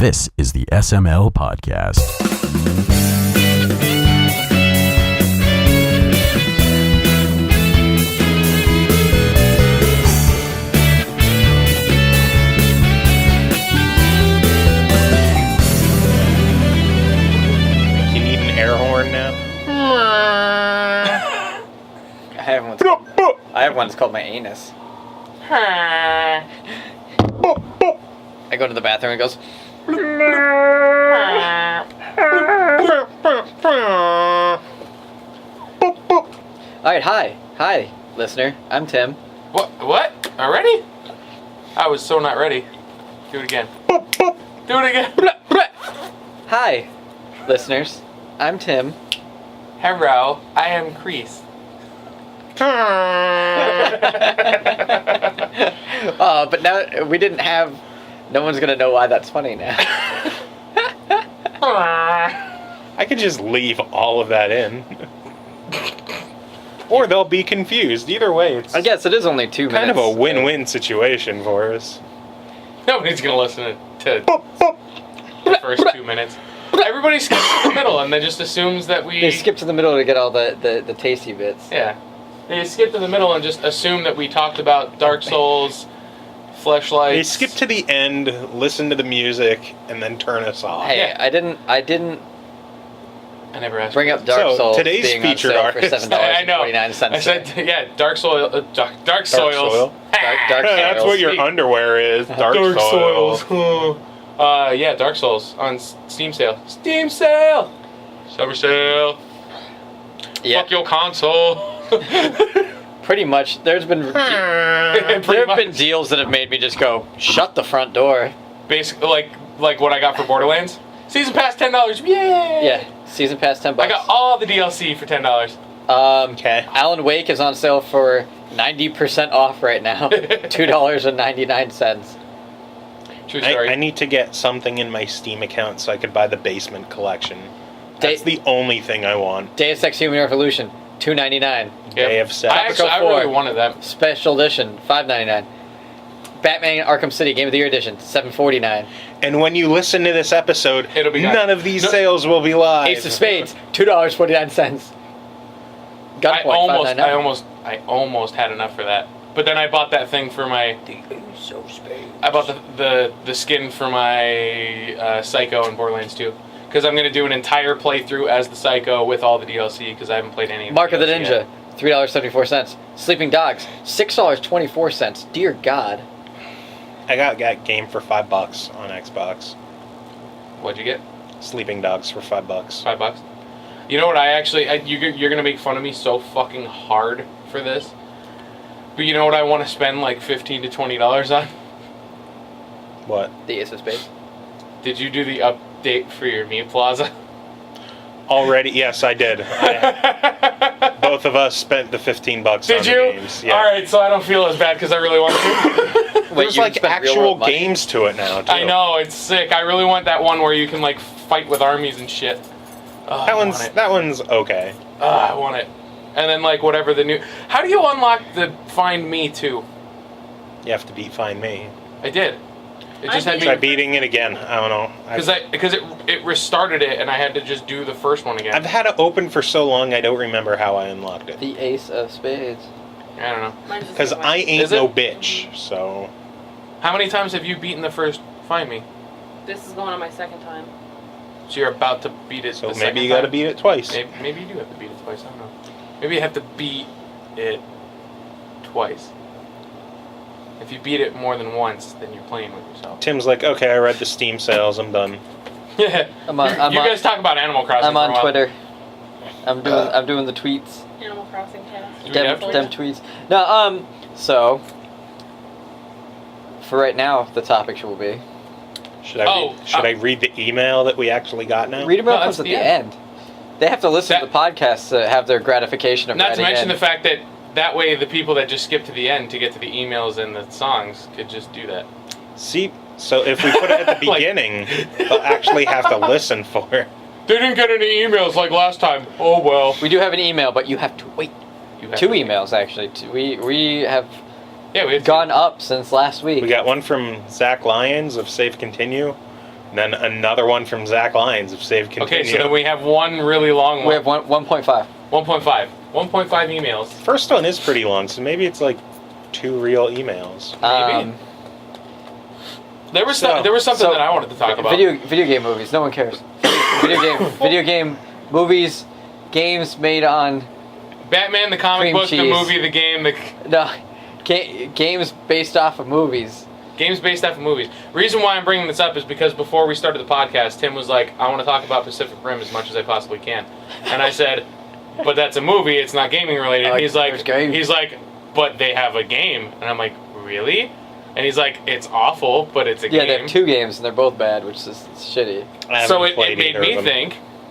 This is the SML Podcast. You need an air horn now? I have one that's called my anus. I go to the bathroom and it goes. Alright, hi, listener. I'm Tim. What? Already? I was so not ready. Do it again. Do it again. Hi, listeners. I'm Tim. Hello, I am Crease. But now we didn't have. No one's gonna know why that's funny now. I could just leave all of that in. Or they'll be confused. Either way, it's I guess it is only 2 minutes. kind of a win-win situation for us. Nobody's gonna listen to the first 2 minutes. Everybody skips to the middle and then just assumes that we... They skip to the middle to get all the tasty bits. Yeah. They skip to the middle and just assume that we talked about Dark Souls, Fleshlights. They skip to the end, listen to the music, and then turn us off. Hey, Yeah. I didn't I never asked. bring up Dark So, Souls today's being featured on sale for artist- $7.49. I said, yeah, Dark Soil. Dark Soils. Soil? Dark That's Soils. what your underwear is. Dark Soil. Soils. Yeah, Dark Souls on Steam sale. Steam sale. Summer sale. Yeah, Fuck your console. pretty much. There's been there have been deals that have made me just go, shut the front door. Basically, like what I got for Borderlands. Season pass $10. Yay! Yeah, season pass $10. I got all the DLC for $10. Okay. Alan Wake is on sale for 90% off right now. $2.99. True story. I need to get something in my Steam account so I could buy the Basement Collection. That's Day- the only thing I want. Deus Ex Human Revolution, $2.99. Day of Sex. I Tropico really 4. wanted that. Special edition, $5.99. Batman Arkham City Game of the Year edition, $7.49. And when you listen to this episode, It'll be gone. none of these No. sales will be live. Ace of Spades, $2.49. Gunpoint, I almost had enough for that. But then I bought that thing for my... I bought the skin for my Psycho in Borderlands 2. Because I'm going to do an entire playthrough as the Psycho with all the DLC, because I haven't played any of Mark of the DLC Ninja, yet. $3.74. Sleeping Dogs, $6.24. Dear God. I got that game for $5 on Xbox. What'd you get? Sleeping Dogs for $5. $5? You know what you're going to make fun of me so fucking hard for this. But you know what I want to spend like $15 to $20 on? What? The Ace of Spades. Did you do the update for your Meme Plaza? Already? Yes, I did. Both of us spent the $15 on Did the you? games. Yeah. Alright, so I don't feel as bad because I really want to. There's you like spent real actual world money? games to it now, too. I know, it's sick. I really want that one where you can like fight with armies and shit. Oh, That one's okay. I want it. And then like whatever the new... How do you unlock the Find Me too? You have to beat Find Me. I did. It just had Try me... beating it again. I don't know. Because it restarted it and I had to just do the first one again. I've had it open for so long, I don't remember how I unlocked it. The Ace of Spades. I don't know. Because I ain't Is it? no bitch, so... How many times have you beaten the first Find Me? This is going on my second time. So you're about to beat it So the maybe second you gotta time? beat it twice. Maybe you do have to beat it twice. I don't know. Maybe you have to beat it twice. If you beat it more than once, then you're playing with yourself. Tim's like, okay, I read the Steam sales, I'm done. Yeah. I'm on- you guys talk about Animal Crossing. I'm for a on while. Twitter. I'm doing the tweets. Animal Crossing cast. Do we have Them tweets. No, so for right now, the topic will be Should I read the email that we actually got now? read about No, comes that's at the the end. They have to listen to That- the podcast to have their gratification of Not to writing mention in. the fact that way the people that just skip to the end to get to the emails and the songs could just do that. See, so if we put it at the Like- beginning, they'll actually have to listen for it. They didn't get any emails like last time. Oh well. We do have an email, but you have to wait. You have 2 to- emails actually. We have Yeah, we have gone up since last week. We got one from Zach Lyons of Safe Continue, And then another one from Zach Lyons of Save Continue. Okay, so then we have one really long one. We have 1.5. 1.5. 1.5 emails. First one is pretty long, so maybe it's like 2 real emails. Maybe. There was something that I wanted to talk about. Video game movies. No one cares. Video game movies, games made on Batman, the comic cream book, cheese. the movie, the game, games based off of movies. Games based off of movies. Reason why I'm bringing this up is because before we started the podcast, Tim was like, I want to talk about Pacific Rim as much as I possibly can. And I said, but that's a movie, it's not gaming related. And he's like, but they have a game. And I'm like, really? And he's like, it's awful, but it's a game. Yeah, they have 2 games and they're both bad, which is shitty. So it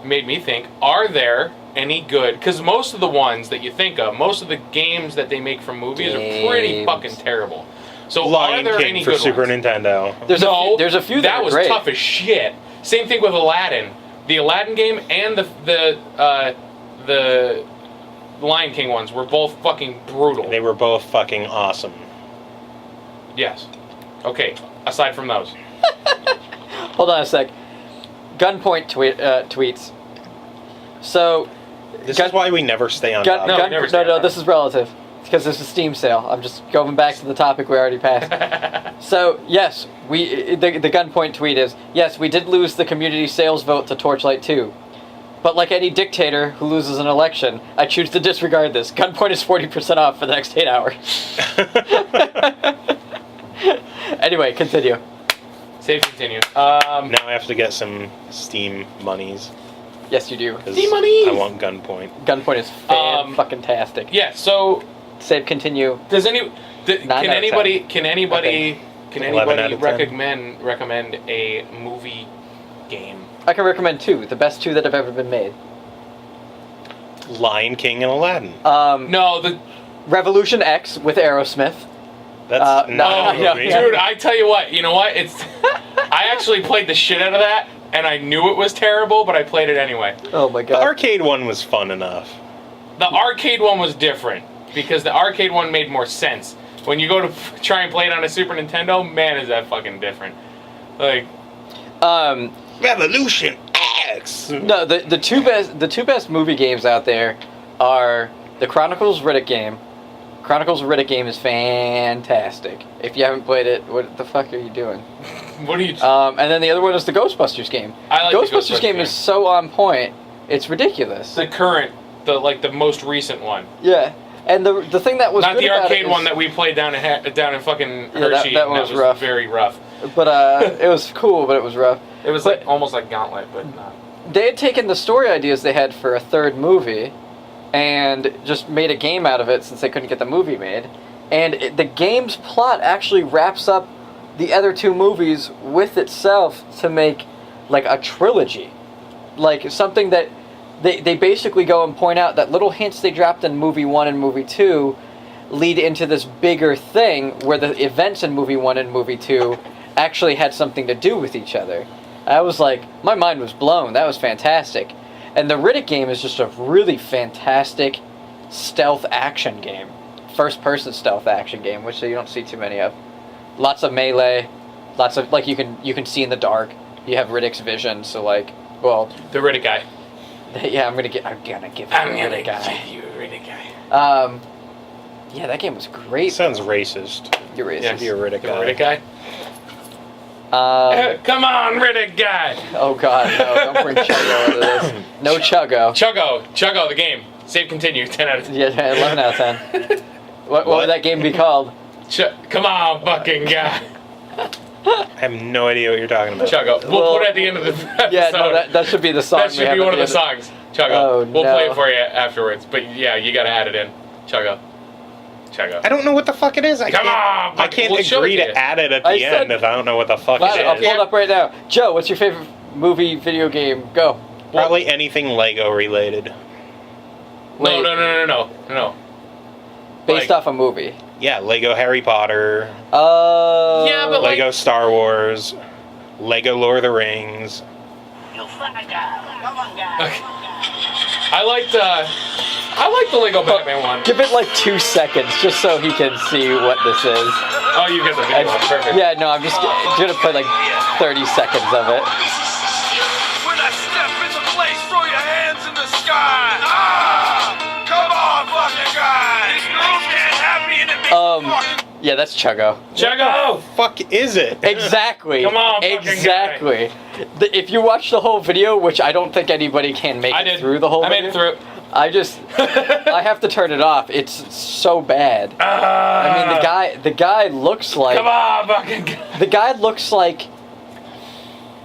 made me think, are there any good, because most of the ones that you think of, most of the games that they make from movies are pretty fucking terrible. So Lion are there King any for good Super ones? Nintendo. There's a few that was are great. tough as shit. Same thing with Aladdin. The Aladdin game and the Lion King ones were both fucking brutal. They were both fucking awesome. Yes. Okay, aside from those. Hold on a sec. Gunpoint tweets. So, This is why we never stay on topic. No, this is relative. Because there's a Steam sale. I'm just going back to the topic we already passed. So, yes, the Gunpoint tweet is, yes, we did lose the community sales vote to Torchlight 2. But like any dictator who loses an election, I choose to disregard this. Gunpoint is 40% off for the next 8 hours. Anyway, continue. Save continue. Now I have to get some Steam monies. Yes, you do. Steam monies! I want Gunpoint. Gunpoint is fan-fucking-tastic. Yeah, so... Save continue. Does Can anybody out of 10. recommend a movie game? I can recommend 2. The best 2 that have ever been made. Lion King and Aladdin. No, the... Revolution X with Aerosmith. That's not no, a movie. yeah. Dude, I tell you what, it's... I actually played the shit out of that, and I knew it was terrible, but I played it anyway. Oh my god. The arcade one was fun enough. The arcade one was different, because the arcade one made more sense. When you go to try and play it on a Super Nintendo, man, is that fucking different. Like... Revolution X! No, the two best movie games out there are the Chronicles Riddick game. Chronicles Riddick game is fantastic. If you haven't played it, what the fuck are you doing? What are you... And then the other one is the Ghostbusters game. I like the the Ghostbusters game is so on point, it's ridiculous. The most recent one. Yeah. And the thing that was not good the about arcade it is, one that we played down in fucking Hershey. that one was rough. Very rough. But it was cool, but it was rough. It was almost like Gauntlet, but not. They had taken the story ideas they had for a third movie and just made a game out of it since they couldn't get the movie made. And the game's plot actually wraps up the other 2 movies with itself to make like a trilogy. Like something that they basically go and point out that little hints they dropped in movie 1 and movie 2 lead into this bigger thing where the events in movie 1 and movie 2 actually had something to do with each other. I was like, my mind was blown. That was fantastic. And the Riddick game is just a really fantastic stealth action game. First-person stealth action game, which you don't see too many of. Lots of melee, lots of, like, you can see in the dark. You have Riddick's vision, so like, well... The Riddick guy. Yeah, I'm gonna give you a Riddick guy. Yeah, that game was great. Sounds rachist. You're racist. Yes. You're a Riddick guy. Riddick guy? Come on, Riddick guy! Oh god, no, don't bring Chuggo into this. No Chuggo. Chuggo, the game. Save continue, 10 out of 10. Yeah, 11 out of 10. What would that game be called? Come on, fucking guy. I have no idea what you're talking about. Chuggo. We'll put it at the end of the episode. Yeah, no, that should be the song. That should be one of the songs. Chuggo. Oh, we'll play it for you afterwards. But yeah, you gotta add it in. Chuggo. I don't know what the fuck it is. I can't agree to add it at the end if I don't know what the fuck it is. I'll pull it up right now. Joe, what's your favorite movie, video game? Go. Probably anything Lego related. No. Based off a movie. Yeah, Lego Harry Potter. Yeah, but Lego Star Wars. Lego Lord of the Rings. You fucking guy. Come on, guy. Okay. I like the Lego Batman one. Give it like 2 seconds just so he can see what this is. Oh, you get the video one. Perfect. Yeah, no, I'm just gonna play like 30 seconds of it. When I step into place, throw your hands in the sky. Ah! Come on, fucking guys! These girls can't have me and it makes me Yeah, that's Chuggo. Chuggo! Fuck is it? Exactly. Come on, fucking exactly. If you watch the whole video, which I don't think anybody can make it through the whole video. I made it through. I have to turn it off. It's so bad. I mean, the guy looks like. Come on, fucking guy. The guy looks like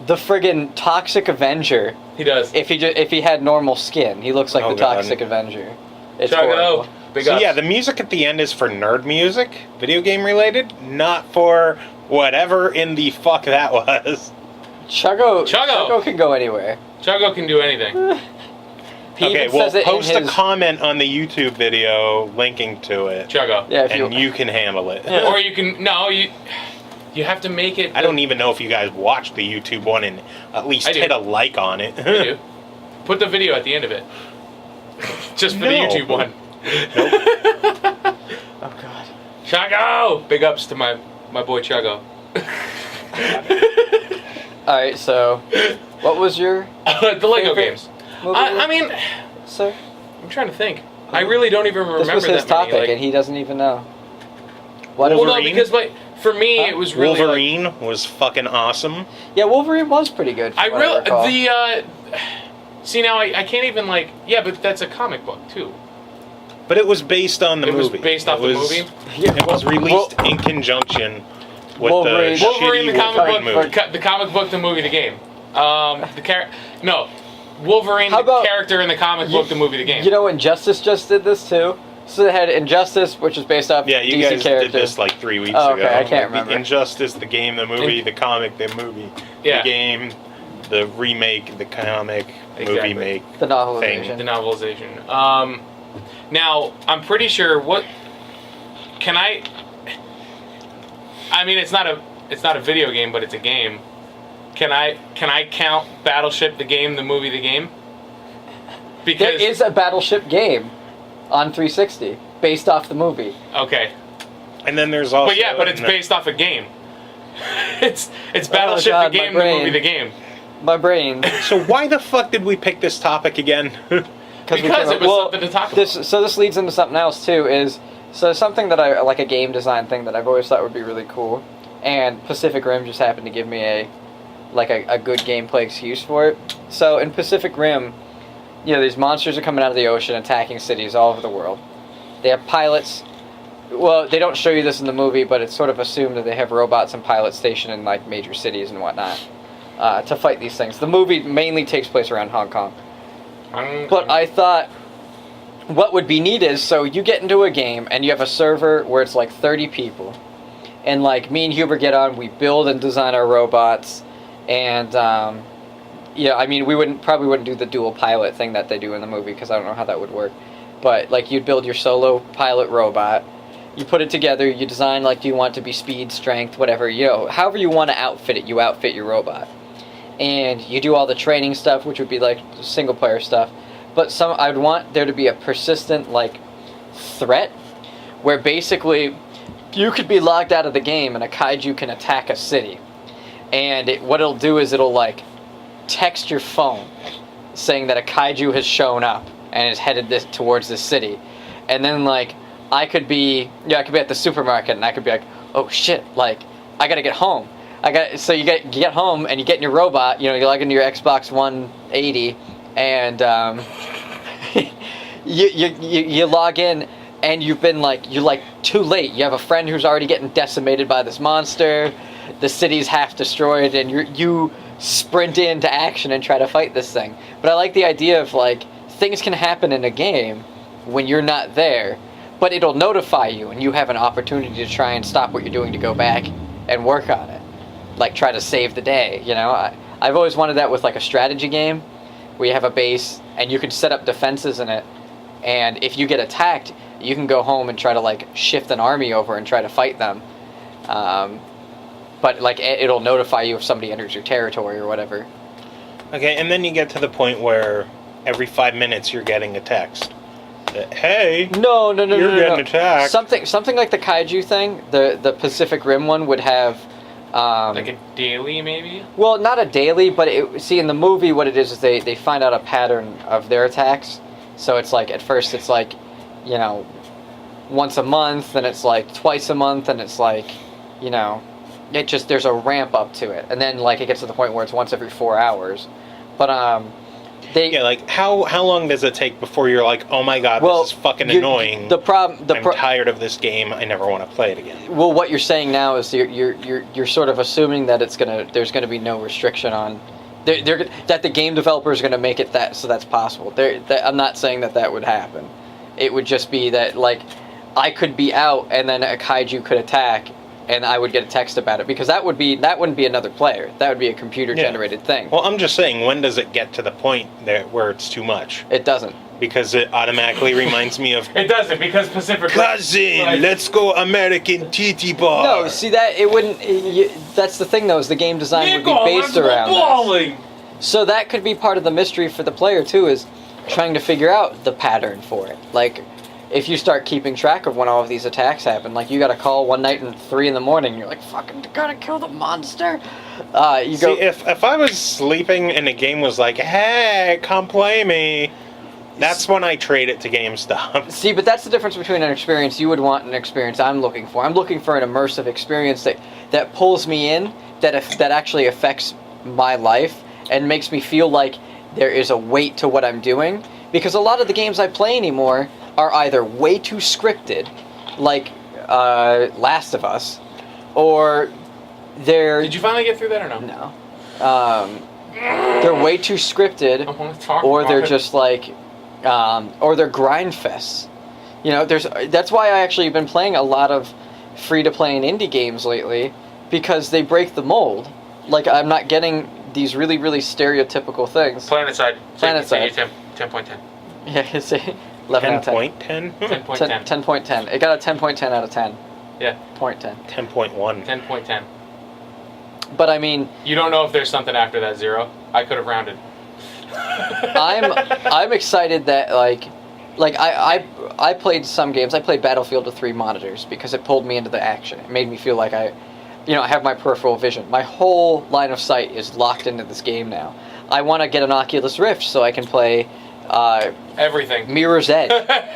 the friggin' Toxic Avenger. He does. If he had normal skin, he looks like the God. Toxic Avenger. It's Chuggo. horrible. Big So ups. yeah, the music at the end is for nerd music, video game related, not for whatever in the fuck that was. Chuggo can go anywhere. Chuggo can do anything. He Okay, even well, says it post in a his, comment on the YouTube video linking to it, Chuggo. Yeah, if and you can handle it. Or you can you have to make it. I don't even know if you guys watched the YouTube one and at least I do. hit a like on it. I do. Put the video at the end of it. Just for the No. YouTube one. oh god. Chuggo! Big ups to my boy Chuggo. All right, so what was your The Lego favorite games. movie? I mean, sir? I'm trying to think. I really don't even remember This was his that topic, many. and he doesn't even know. What? Well, no, Wolverine? because for me Huh? it was really Wolverine was fucking awesome. Yeah, Wolverine was pretty good. I from what really recall. see now I can't even but that's a comic book too. But it was based on the It was movie. based off the movie? It was released in conjunction with Wolverine- the Wolverine, shitty the comic Wolverine book, movie. the comic book, the movie, the game. No, Wolverine, How the about- character in the comic book, the movie, the game. You know, Injustice just did this too. So they had Injustice, which is based off Yeah, you DC guys characters. did this like 3 weeks Oh, ago. okay, I can't Like, remember. The Injustice, the game, the movie, the comic, the movie, Yeah. the game, the remake, the comic, Exactly. movie make. The novelization. The novelization. Now I'm pretty sure. Can I? I mean, it's not a video game, but it's a game. Can I count Battleship, the game, the movie, the game? There Because is a Battleship game on 360 based off the movie. okay, And then there's also. but it's based off a game. it's Battleship, God, the my game, the brain. movie, the game. My brain. So why the fuck did we pick this topic again? Because it was something to talk about. This leads into something else too. Something that I like, a game design thing that I've always thought would be really cool, and Pacific Rim just happened to give me a good gameplay excuse for it. So in Pacific Rim, these monsters are coming out of the ocean, attacking cities all over the world. They have pilots. Well, they don't show you this in the movie, but it's sort of assumed that they have robots and pilots stationed in like major cities and whatnot to fight these things. The movie mainly takes place around Hong Kong. But I thought what would be neat is, so you get into a game and you have a server where it's like 30 people. And like me and Huber get on, we build and design our robots. And I mean, we probably wouldn't do the dual pilot thing that they do in the movie because I don't know how that would work. But like you'd build your solo pilot robot. You put it together, you design like, do you want it to be speed, strength, whatever, however you want to outfit it, you outfit your robot. And you do all the training stuff, which would be like single player stuff. But I'd want there to be a persistent like threat where basically you could be logged out of the game and a kaiju can attack a city. And what it'll do is it'll like text your phone saying that a kaiju has shown up and is headed towards this city. And then like I could be at the supermarket and I could be like, oh shit, like I gotta get home. So you get home and you get in your robot, you log into your Xbox 180 and you log in and you're like too late. You have a friend who's already getting decimated by this monster. The city's half destroyed and you sprint into action and try to fight this thing. But I like the idea of like things can happen in a game when you're not there, but it'll notify you and you have an opportunity to try and stop what you're doing to go back and work on it. Like try to save the day, I've always wanted that with like a strategy game where you have a base and you can set up defenses in it, and if you get attacked you can go home and try to like shift an army over and try to fight them, but like it'll notify you if somebody enters your territory or whatever. Okay, and then you get to the point where every 5 minutes you're getting a text that, hey, No, you're getting attacked. Something like the kaiju thing, the Pacific Rim one would have Like a daily, maybe? Well, not a daily, but in the movie, what it is they find out a pattern of their attacks. So it's like, at first it's like, you know, once a month, then it's like twice a month, and it's like, you know, there's a ramp up to it. And then, like, it gets to the point where it's once every 4 hours. But, like, how long does it take before you're like, oh my god, this is fucking annoying. I'm tired of this game. I never want to play it again. Well, what you're saying now is you're sort of assuming that there's gonna be no restriction on, that the game developer is gonna make it so that's possible. I'm not saying that would happen. It would just be that, like, I could be out and then a kaiju could attack, and I would get a text about it, because that wouldn't be another player. That would be a computer-generated thing. Well, I'm just saying, when does it get to the point where it's too much? It doesn't. Because it automatically reminds me of... It doesn't, because Pacific... Cousin, let's go American titty bar. No, see, that, it wouldn't... that's the thing, though, is the game design would be based around that. So that could be part of the mystery for the player, too, is trying to figure out the pattern for it. Like, if you start keeping track of when all of these attacks happen, like, you got a call one night at 3 in the morning, you're like, fucking gotta kill the monster. You go. See, if I was sleeping and the game was like, hey, come play me, that's when I trade it to GameStop. See, but that's the difference between an experience you would want and an experience I'm looking for. I'm looking for an immersive experience that pulls me in, that actually affects my life and makes me feel like there is a weight to what I'm doing. Because a lot of the games I play anymore are either way too scripted, like Last of Us, or they're... Did you finally get through that or no? No. They're way too scripted, or they're just like... or they're grind fests. You know, that's why I actually have been playing a lot of free-to-play and indie games lately, because they break the mold. Like, I'm not getting these really, really stereotypical things. PlanetSide. PlanetSide. 10.10. Yeah, see? 11 out of 10. 10.10? 10.10. It got a 10.10 out of 10. Yeah. 0.10. 10.1. 10.10. But I mean... You don't know if there's something after that 0. I could have rounded. I'm excited that, like I played some games. I played Battlefield with 3 monitors because it pulled me into the action. It made me feel like I have my peripheral vision. My whole line of sight is locked into this game now. I want to get an Oculus Rift so I can play... everything. Mirror's Edge.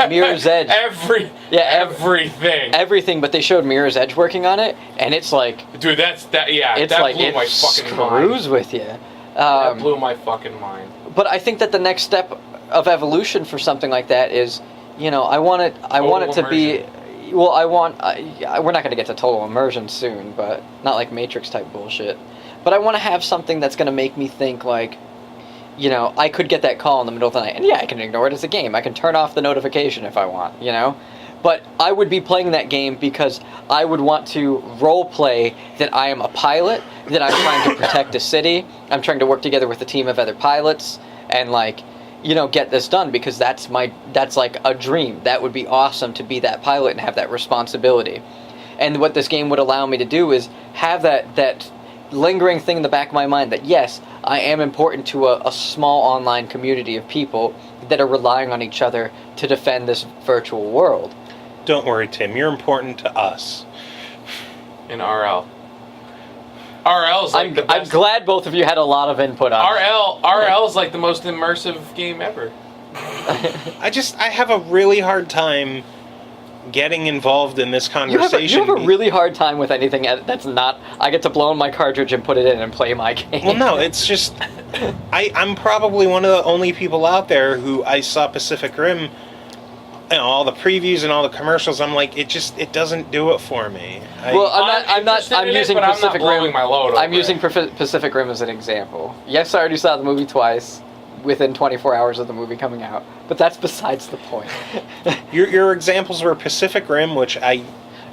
Mirror's Edge. Everything. Everything, but they showed Mirror's Edge working on it, and it's like... Dude, it's that like blew my fucking mind. Screws with you. That blew my fucking mind. But I think that the next step of evolution for something like that is, I want it to be... Well, we're not going to get to total immersion soon, but not like Matrix type bullshit. But I want to have something that's going to make me think like, I could get that call in the middle of the night, and I can ignore it as a game. I can turn off the notification if I want, But I would be playing that game because I would want to role play that I am a pilot, that I'm trying to protect a city, I'm trying to work together with a team of other pilots, and get this done, because that's like a dream. That would be awesome to be that pilot and have that responsibility. And what this game would allow me to do is have that lingering thing in the back of my mind that, yes, I am important to a small online community of people that are relying on each other to defend this virtual world. Don't worry, Tim. You're important to us. In RL. RL's like the best. I'm glad both of you had a lot of input on it. RL's like the most immersive game ever. I have a really hard time getting involved in this conversation. You have a really hard time with anything that's not... I get to blow in my cartridge and put it in and play my game. Well, no, it's just... I'm probably one of the only people out there who I saw Pacific Rim, all the previews and all the commercials. I'm like, it doesn't do it for me. I'm using Pacific Rim. I'm using it. Pacific Rim as an example. Yes, I already saw the movie twice, within 24 hours of the movie coming out. But that's besides the point. Your examples were Pacific Rim, which I...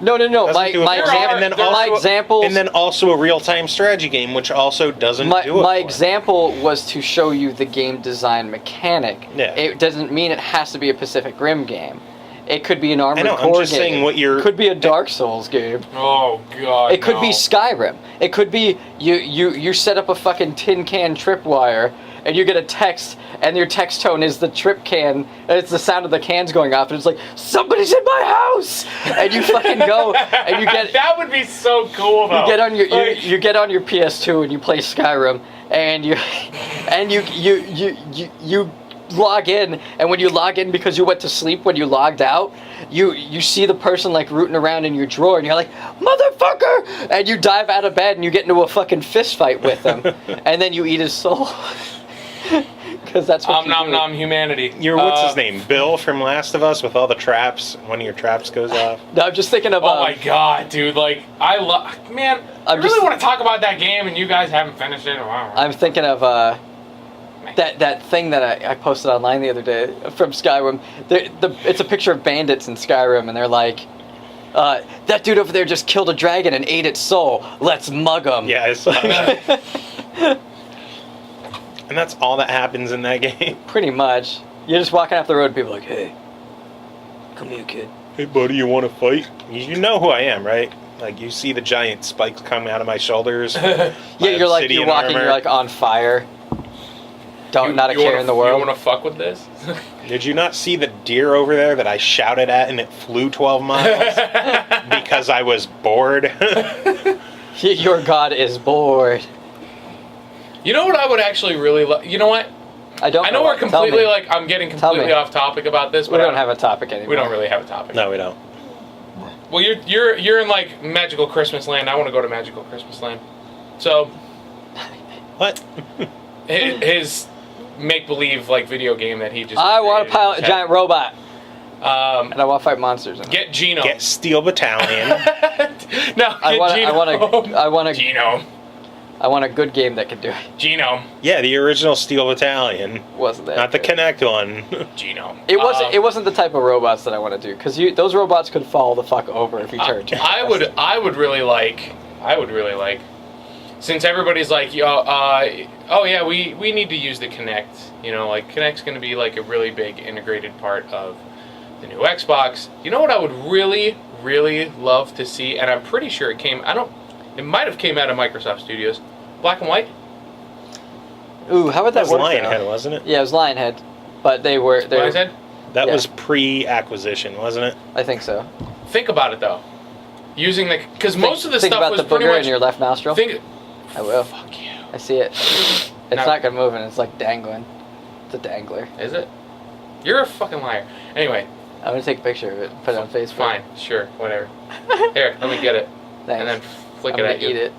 No. My example... And then also a real-time strategy game, which also doesn't do it. My example was to show you the game design mechanic. Yeah. It doesn't mean it has to be a Pacific Rim game. It could be an Armored I know, Core I'm just game. saying what you're... It could be a Dark Souls game. Oh god. It could be no. Skyrim. It could be you set up a fucking tin can tripwire and you get a text and your text tone is the trip can. And it's the sound of the cans going off and it's like, somebody's in my house! And you fucking go and you get... That would be so cool though. You get on your you get on your PS2 and you play Skyrim and you log in, and when you log in because you went to sleep when you logged out, you see the person like rooting around in your drawer and you're like, motherfucker, and you dive out of bed and you get into a fucking fist fight with him and then you eat his soul. Because that's what nom nom humanity. You're, what's his name? Bill from Last of Us with all the traps. One of your traps goes off. No, I'm just thinking of Oh my god, dude! Like I love, man. I really want to talk about that game, and you guys haven't finished it. I'm thinking of that thing that I posted online the other day from Skyrim. It's a picture of bandits in Skyrim, and they're like, that dude over there just killed a dragon and ate its soul. Let's mug him. Yeah, I saw that. And that's all that happens in that game. Pretty much. You're just walking off the road, and people are like, hey, come here, kid. Hey, buddy, you want to fight? You know who I am, right? Like, you see the giant spikes coming out of my shoulders. Yeah, you're like, you're walking, armor. you're like on fire. Not a care in the You world. want to fuck with this? Did you not see the deer over there that I shouted at and it flew 12 miles? Because I was bored. Your god is bored. You know what I would actually really love? You know what? I know we're completely like I'm getting completely me. off topic about this, We but don't have a topic anymore. we don't really have a topic. No, we don't. Well, you're in like magical Christmas land. I want to go to magical Christmas land. So What? his make believe like video game that he just. I want to created pilot in a his giant robot, head. and I want to fight monsters. In it. Get Gino. Get Steel Battalion. No, get I want Gino. I want a good game that can do it. Gino. Yeah, the original Steel Battalion. Wasn't that? Not the good. Kinect one. Gino. It wasn't. It wasn't the type of robots that I want to do because those robots could fall the fuck over if you turned. I would really like. Since everybody's like, oh yeah, we need to use the Kinect. You know, like Kinect's going to be like a really big integrated part of the new Xbox. You know what I would really, really love to see, and I'm pretty sure it came. It might have came out of Microsoft Studios. Black and white. Ooh, how would that That was work? Lionhead, though? wasn't it? Yeah, it was Lionhead, but they were. Lionhead? That Yeah. was pre-acquisition, wasn't it? I think so. Think about it though. Using because most of the think stuff about was the pretty booger much. in your left nostril. I will. Fuck you. I see it. It's not gonna move, and it's like dangling. It's a dangler. Is it? You're a fucking liar. Anyway, I'm gonna take a picture of it and put it on Facebook. fine, sure, whatever. Here, let me get it, Thanks. and then flick I'm it gonna at you. eat it.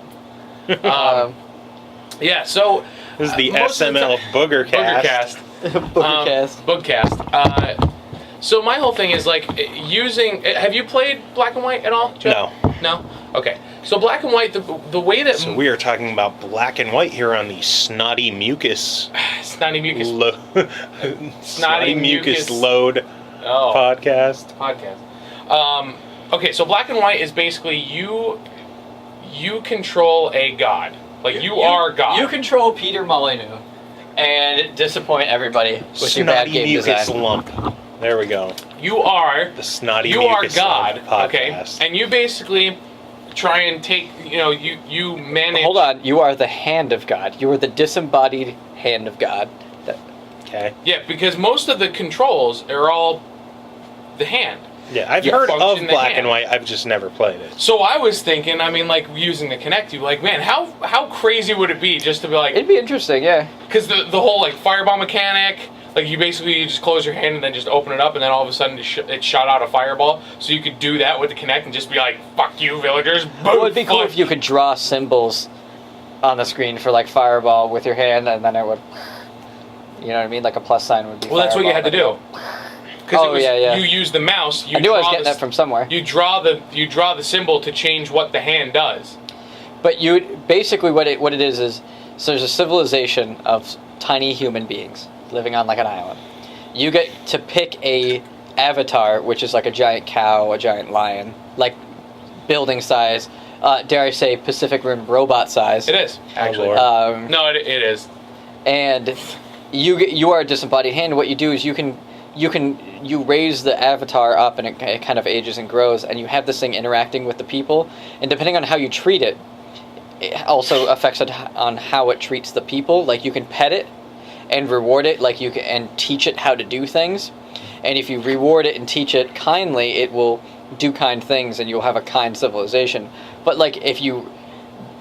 Yeah, so This is the most of the SML time- Booger Cast. Boogercast. Bugcast. So my whole thing is like using. Have you played Black and White at all, Joe? No. Okay. So Black and White, the way that So we are talking about black and white here on the Snotty Mucus. Snotty Mucus Snotty Mucus Load podcast. Okay, so Black and White is basically you control a god. Like you are God. You control Peter Molyneux and disappoint everybody with your bad Snotty game Mucus design. Lump. There we go. You are The Snotty you are Mucus God, Lump okay? podcast. And you basically try and take, you manage. Hold on, you are the hand of God. You are the disembodied hand of God. Okay. Yeah, because most of the controls are all the hand. Yeah, I've You heard of function the black hand. and white. I've just never played it. So I was thinking, like using the Kinect, you like, man, how crazy would it be just to be like, It'd be interesting, yeah. because the whole like fireball mechanic, like you just close your hand and then just open it up and then all of a sudden it shot out a fireball. So you could do that with the Kinect and just be like, fuck you, villagers. Boom, Well, it'd be cool if you could draw symbols on the screen for like fireball with your hand, and then it would, you know what I mean? Like a plus sign would be. Well, that's what you had to do. Because yeah. you use the mouse. I knew I was getting that from somewhere. You draw the symbol to change what the hand does. But basically what it is so there's a civilization of tiny human beings living on like an island. You get to pick a avatar, which is like a giant cow, a giant lion, like building size. Dare I say Pacific Rim robot size? It is actually. Lord. No, it is. And you are a disembodied hand. What you do is you you raise the avatar up and it kind of ages and grows, and you have this thing interacting with the people, and depending on how you treat it, it also affects it on how it treats the people. Like, you can pet it and reward it, like you can, and teach it how to do things. And if you reward it and teach it kindly, it will do kind things, and you'll have a kind civilization. But like, if you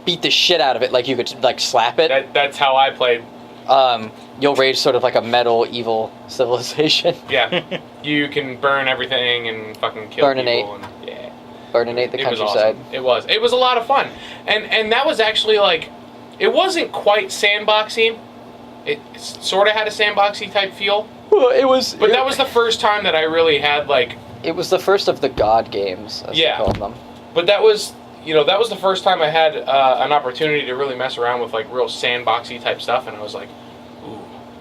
beat the shit out of it, like you could like slap it. That's how I played. You'll raise sort of like a metal evil civilization. Yeah, you can burn everything and fucking kill people. And, yeah, burninate the it countryside. Was awesome. It was a lot of fun, and that was actually like, it wasn't quite sandboxy. It sort of had a sandboxy type feel. Well, it was. But that was the first time that I really had like. It was the first of the God games, as they called them. But that was, that was the first time I had an opportunity to really mess around with like real sandboxy type stuff, and I was like, ooh,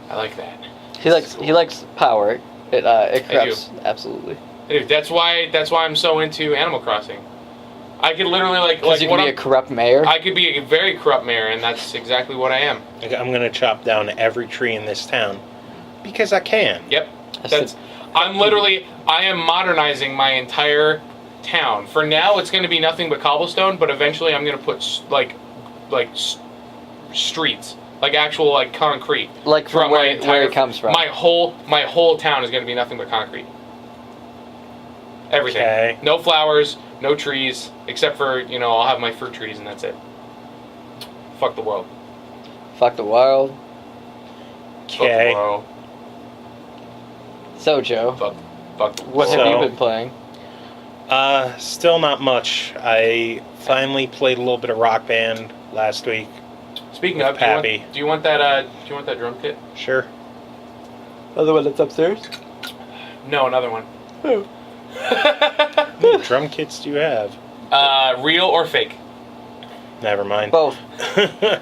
I like that. He likes power. It corrupts absolutely. Dude, that's why I'm so into Animal Crossing. I could literally like you could be a corrupt mayor. I could be a very corrupt mayor, and that's exactly what I am. I'm gonna chop down every tree in this town because I can. Yep. I am modernizing my entire town. For now, it's going to be nothing but cobblestone, but eventually I'm going to put streets, like actual like concrete. Like from where it comes from. My whole town is going to be nothing but concrete. Everything. Okay. No flowers, no trees, except for, I'll have my fruit trees and that's it. Fuck the world. Fuck the world. Okay. So, Joe, what have you been playing? Still not much. I finally played a little bit of Rock Band last week. Speaking of, Pappy. do you want that drum kit? Sure. Other one that's upstairs? No, another one. Oh. What drum kits do you have? Real or fake? Never mind. Both.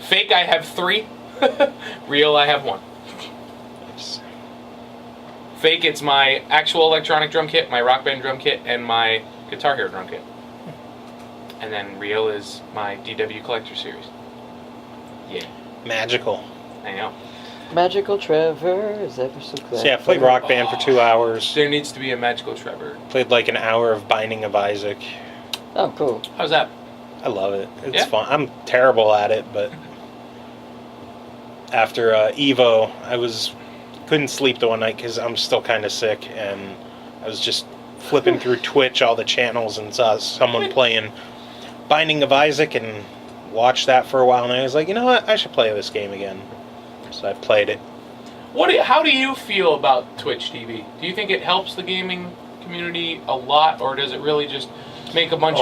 Fake, I have 3. Real, I have 1. Fake, it's my actual electronic drum kit, my Rock Band drum kit, and my Guitar Hero drum kit. And then real is my DW Collector Series. Yeah. Magical. I know. Magical Trevor is ever so clever. So yeah, I played Rock Band for 2 hours. There needs to be a Magical Trevor. Played like an hour of Binding of Isaac. Oh, cool. How's that? I love it. It's fun. I'm terrible at it, but after Evo, couldn't sleep the one night because I'm still kind of sick, and I was just flipping through Twitch, all the channels, and saw someone playing Binding of Isaac, and watched that for a while, and I was like, you know what, I should play this game again. So I played it. How do you feel about Twitch TV? Do you think it helps the gaming community a lot, or does it really just make a bunch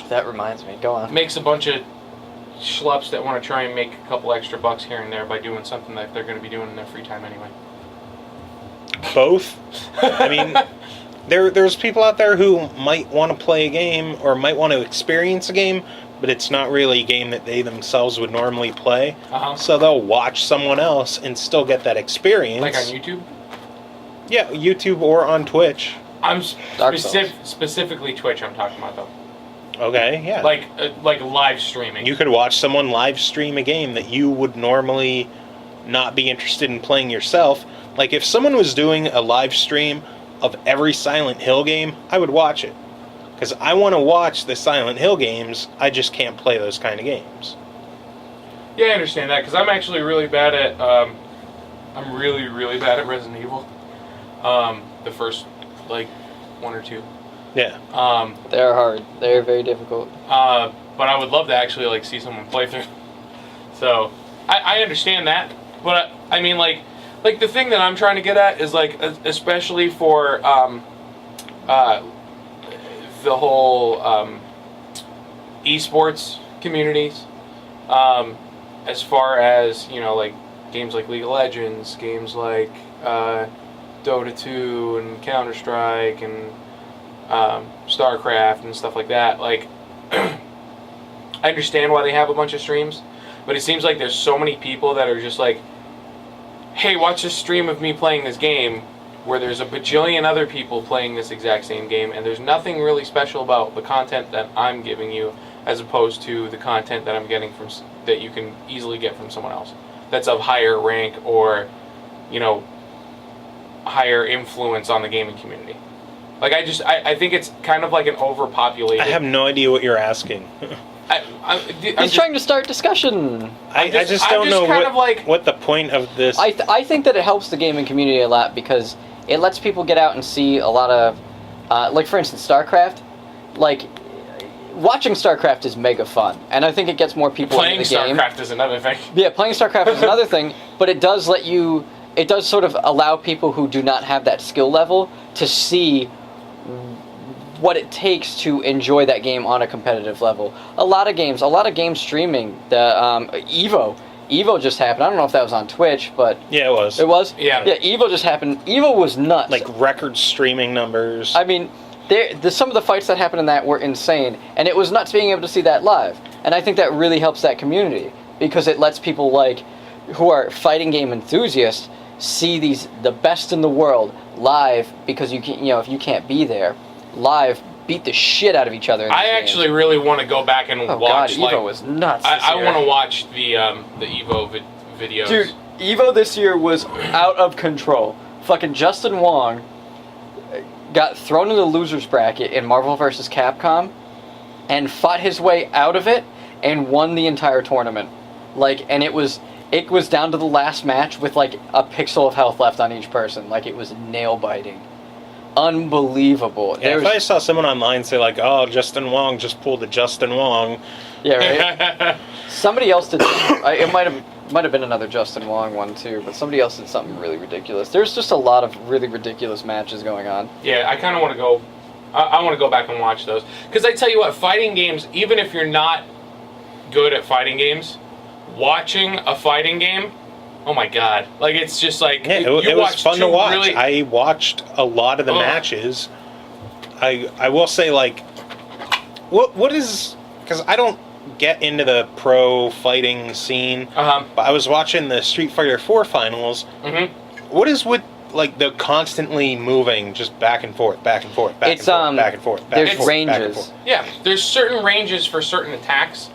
that reminds me. Go on. Makes a bunch of schlups that want to try and make a couple extra bucks here and there by doing something that they're going to be doing in their free time anyway? Both. I mean, there's people out there who might want to play a game or might want to experience a game, but it's not really a game that they themselves would normally play. So they'll watch someone else and still get that experience. Like on YouTube? Yeah, YouTube or on Twitch. I'm specifically Twitch I'm talking about, though. Okay, yeah. Like live streaming. You could watch someone live stream a game that you would normally not be interested in playing yourself. Like, if someone was doing a live stream of every Silent Hill game, I would watch it. Because I want to watch the Silent Hill games, I just can't play those kind of games. Yeah, I understand that, because I'm actually really bad at, I'm really, really bad at Resident Evil. The first, 1 or 2. Yeah. They're hard. They're very difficult. But I would love to actually, see someone play through. So, I understand that, but, I mean, the thing that I'm trying to get at is, especially for, the whole esports communities, as far as games like League of Legends, games like Dota 2 and Counter-Strike and StarCraft and stuff like that. I understand why they have a bunch of streams, but it seems like there's so many people that are just hey, watch a stream of me playing this game, where there's a bajillion other people playing this exact same game, and there's nothing really special about the content that I'm giving you as opposed to the content that I'm getting that you can easily get from someone else that's of higher rank or, higher influence on the gaming community. Like, I think it's kind of like an overpopulated... I have no idea what you're asking. He's trying to start discussion. I just don't know what the point of this... I think that it helps the gaming community a lot because it lets people get out and see a lot of... like, for instance, StarCraft. Like, watching StarCraft is mega fun. And I think it gets more people into the game. Playing StarCraft is another thing. Yeah, playing StarCraft is another thing. But it does let you... It does sort of allow people who do not have that skill level to see what it takes to enjoy that game on a competitive level. A lot of games streaming. The Evo just happened. I don't know if that was on Twitch, but yeah, it was. It was. Yeah. Yeah, Evo just happened. Evo was nuts. Like record streaming numbers. I mean, some of the fights that happened in that were insane, and it was nuts being able to see that live. And I think that really helps that community because it lets people like who are fighting game enthusiasts see the best in the world live because you can, if you can't be there. Live, beat the shit out of each other. I actually really want to go back and watch. God, Evo was nuts. I want to watch the Evo videos. Dude, Evo this year was out of control. Fucking Justin Wong got thrown in the losers bracket in Marvel vs. Capcom and fought his way out of it and won the entire tournament. And it was down to the last match with like a pixel of health left on each person. Like, it was nail biting. Unbelievable. Yeah, if I saw someone online say like, "Oh, Justin Wong just pulled a Justin Wong," yeah, right. Somebody else did. It might have been another Justin Wong one too, but somebody else did something really ridiculous. There's just a lot of really ridiculous matches going on. Yeah, I kind of want to go. I want to go back and watch those because I tell you what, fighting games, even if you're not good at fighting games, watching a fighting game. Oh my god! Like, it's just like it was fun to watch. Really... I watched a lot of the matches. I will say, like, what is, because I don't get into the pro fighting scene. But I was watching the Street Fighter 4 finals. Mm-hmm. What is with like the constantly moving, just back and forth, back and forth, back and forth, back and forth? There's ranges. Yeah, there's certain ranges for certain attacks,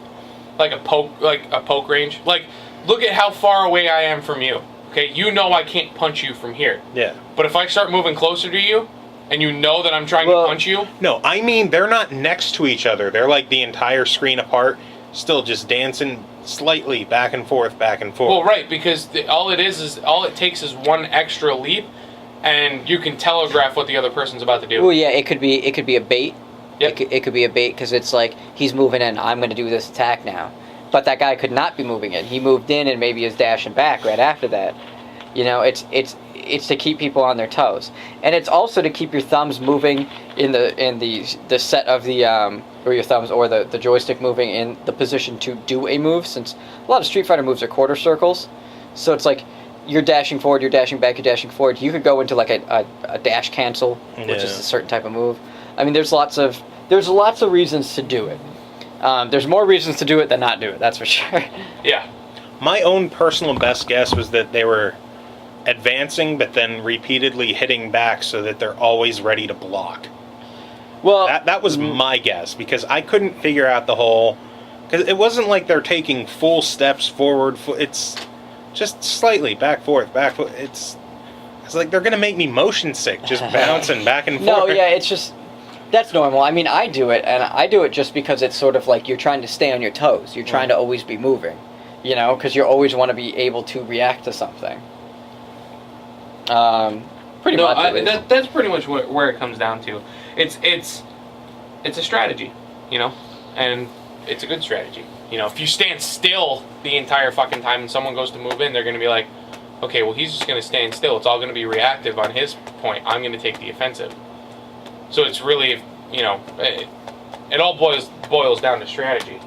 like a poke range, like. Look at how far away I am from you. Okay, you know I can't punch you from here. Yeah. But if I start moving closer to you, and you know that I'm trying to punch you... No, I mean, they're not next to each other. They're like the entire screen apart, still just dancing slightly back and forth, back and forth. Well, right, because all it takes is one extra leap, and you can telegraph what the other person's about to do. Well, yeah, it could be a bait. Yep. It could be a bait, because it's like, he's moving in, I'm going to do this attack now. But that guy could not be moving in. He moved in and maybe is dashing back right after that. It's to keep people on their toes, and it's also to keep your thumbs moving in the set of the or your thumbs or the joystick moving in the position to do a move. Since a lot of Street Fighter moves are quarter circles, so it's like you're dashing forward, you're dashing back, you're dashing forward. You could go into like a dash cancel, which is a certain type of move. I mean, there's lots of reasons to do it. There's more reasons to do it than not do it, that's for sure. Yeah. My own personal best guess was that they were advancing, but then repeatedly hitting back so that they're always ready to block. Well, that was my guess, because I couldn't figure out the whole... Because it wasn't like they're taking full steps forward. It's just slightly back, forth. It's like they're going to make me motion sick, just bouncing back and forth. No, yeah, it's just... That's normal. I mean, I do it, and I do it just because it's sort of like you're trying to stay on your toes. You're trying to always be moving, because you always want to be able to react to something. Pretty much. That's pretty much where it comes down to. It's a strategy, and it's a good strategy. If you stand still the entire fucking time and someone goes to move in, they're going to be like, okay, well, he's just going to stand still. It's all going to be reactive on his point. I'm going to take the offensive. So it's really, it all boils down to strategy.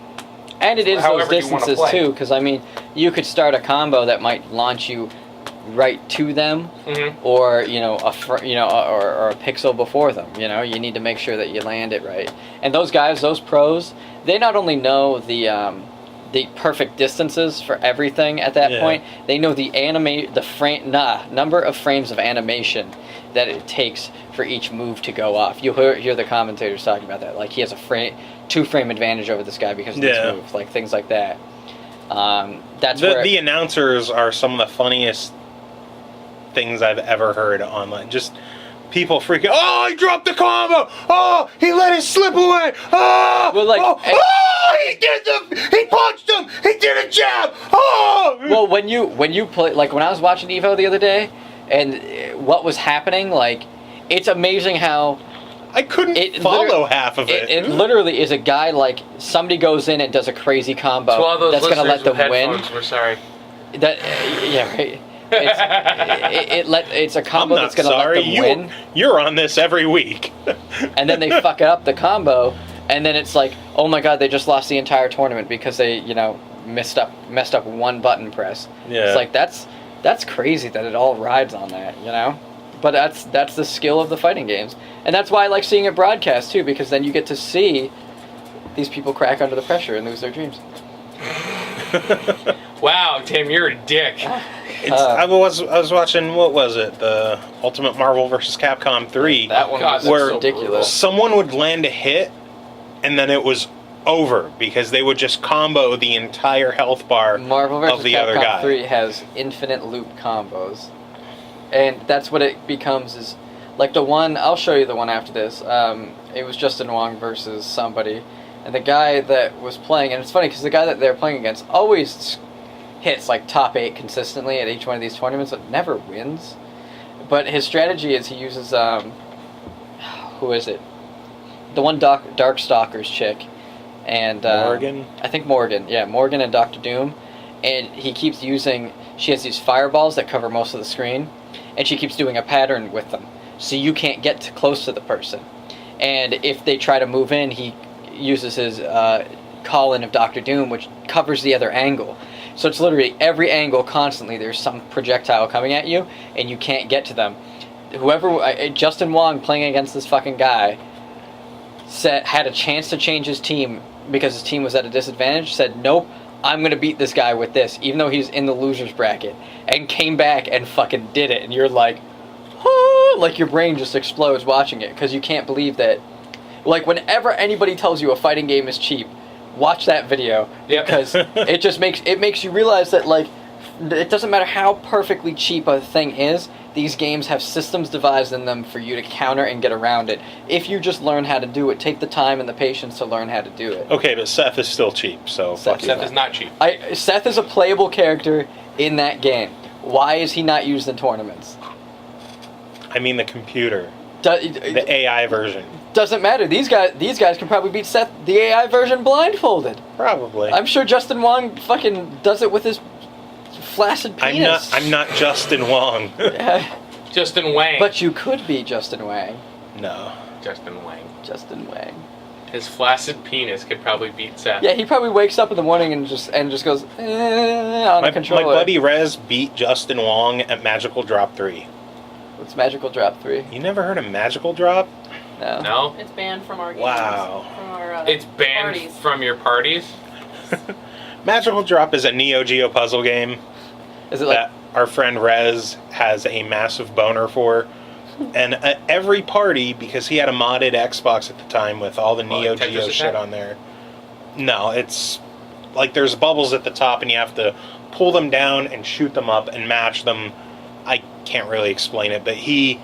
And it is those distances too, because I mean, you could start a combo that might launch you right to them, or or a pixel before them. You need to make sure that you land it right. And those guys, those pros, they not only know the perfect distances for everything at that point. They know the number of frames of animation that it takes for each move to go off. You'll hear the commentators talking about that. Like, he has a 2-frame advantage over this guy because of this move. Like, things like that. That's the announcers are some of the funniest things I've ever heard online. Just people freaking, oh, he dropped the combo! Oh, he let it slip away! Oh, Well, like, he punched him! He did a jab! Oh! Well, when you play, like when I was watching Evo the other day, and what was happening, like, it's amazing how I couldn't follow half of it. It literally is a guy, like, somebody goes in and does a crazy combo To all those that's gonna let listeners them with win. headphones, we're sorry. That yeah, right. It's a I'm combo not that's gonna sorry. let them win, You're on this every week. and then they fuck it up the combo, and then it's like, oh my god, they just lost the entire tournament because they, messed up one button press. Yeah. It's like that's crazy that it all rides on that, But that's the skill of the fighting games, and that's why I like seeing it broadcast too, because then you get to see these people crack under the pressure and lose their dreams. Wow, Tim, you're a dick. I was watching, what was it, the Ultimate Marvel vs. Capcom 3, That one God, was that's where so ridiculous. someone would land a hit and then it was over because they would just combo the entire health bar Marvel of vs. the other Capcom guy. 3 has infinite loop combos, and that's what it becomes. Is like the one, I'll show you the one after this. It was Justin Wong versus somebody, and the guy that was playing, and it's funny because the guy that they're playing against always hits like top 8 consistently at each one of these tournaments, but never wins. But his strategy is he uses who is it? The one Darkstalkers chick, and Morgan? I think Morgan, yeah, Morgan and Dr. Doom, and he keeps using. She has these fireballs that cover most of the screen, and she keeps doing a pattern with them, so you can't get too close to the person. And if they try to move in, he uses his call-in of Dr. Doom, which covers the other angle. So it's literally every angle constantly. There's some projectile coming at you, and you can't get to them. Justin Wong playing against this fucking guy had a chance to change his team because his team was at a disadvantage. Said, nope, I'm going to beat this guy with this, even though he's in the loser's bracket. And came back and fucking did it. And you're like, oh, like your brain just explodes watching it because you can't believe that. Like, whenever anybody tells you a fighting game is cheap, watch that video. Yep. Because it just makes you realize that, like, it doesn't matter how perfectly cheap a thing is, these games have systems devised in them for you to counter and get around it. If you just learn how to do it, take the time and the patience to learn how to do it. Okay, but Seth is still cheap, so Seth fuck you. Seth is not cheap. Seth is a playable character in that game. Why is he not used in tournaments? I mean the computer. The AI version. Doesn't matter. These guys can probably beat Seth, the AI version, blindfolded. Probably. I'm sure Justin Wong fucking does it with his flaccid penis. I'm not Justin Wong. Justin Wang. But you could be Justin Wang. No. Justin Wang. Justin Wang. His flaccid penis could probably beat Seth. Yeah, he probably wakes up in the morning and just goes on My a controller. buddy Rez beat Justin Wong at Magical Drop 3. What's Magical Drop 3? You never heard of Magical Drop? No. No? It's banned from our games. Wow. From our It's banned parties. from your parties? Magical Drop is a Neo Geo puzzle game Is it like that our friend Rez has a massive boner for. And at every party, because he had a modded Xbox at the time with all the Neo like Tetris Geo shit Attack? on there. No, it's like there's bubbles at the top and you have to pull them down and shoot them up and match them. I can't really explain it, but he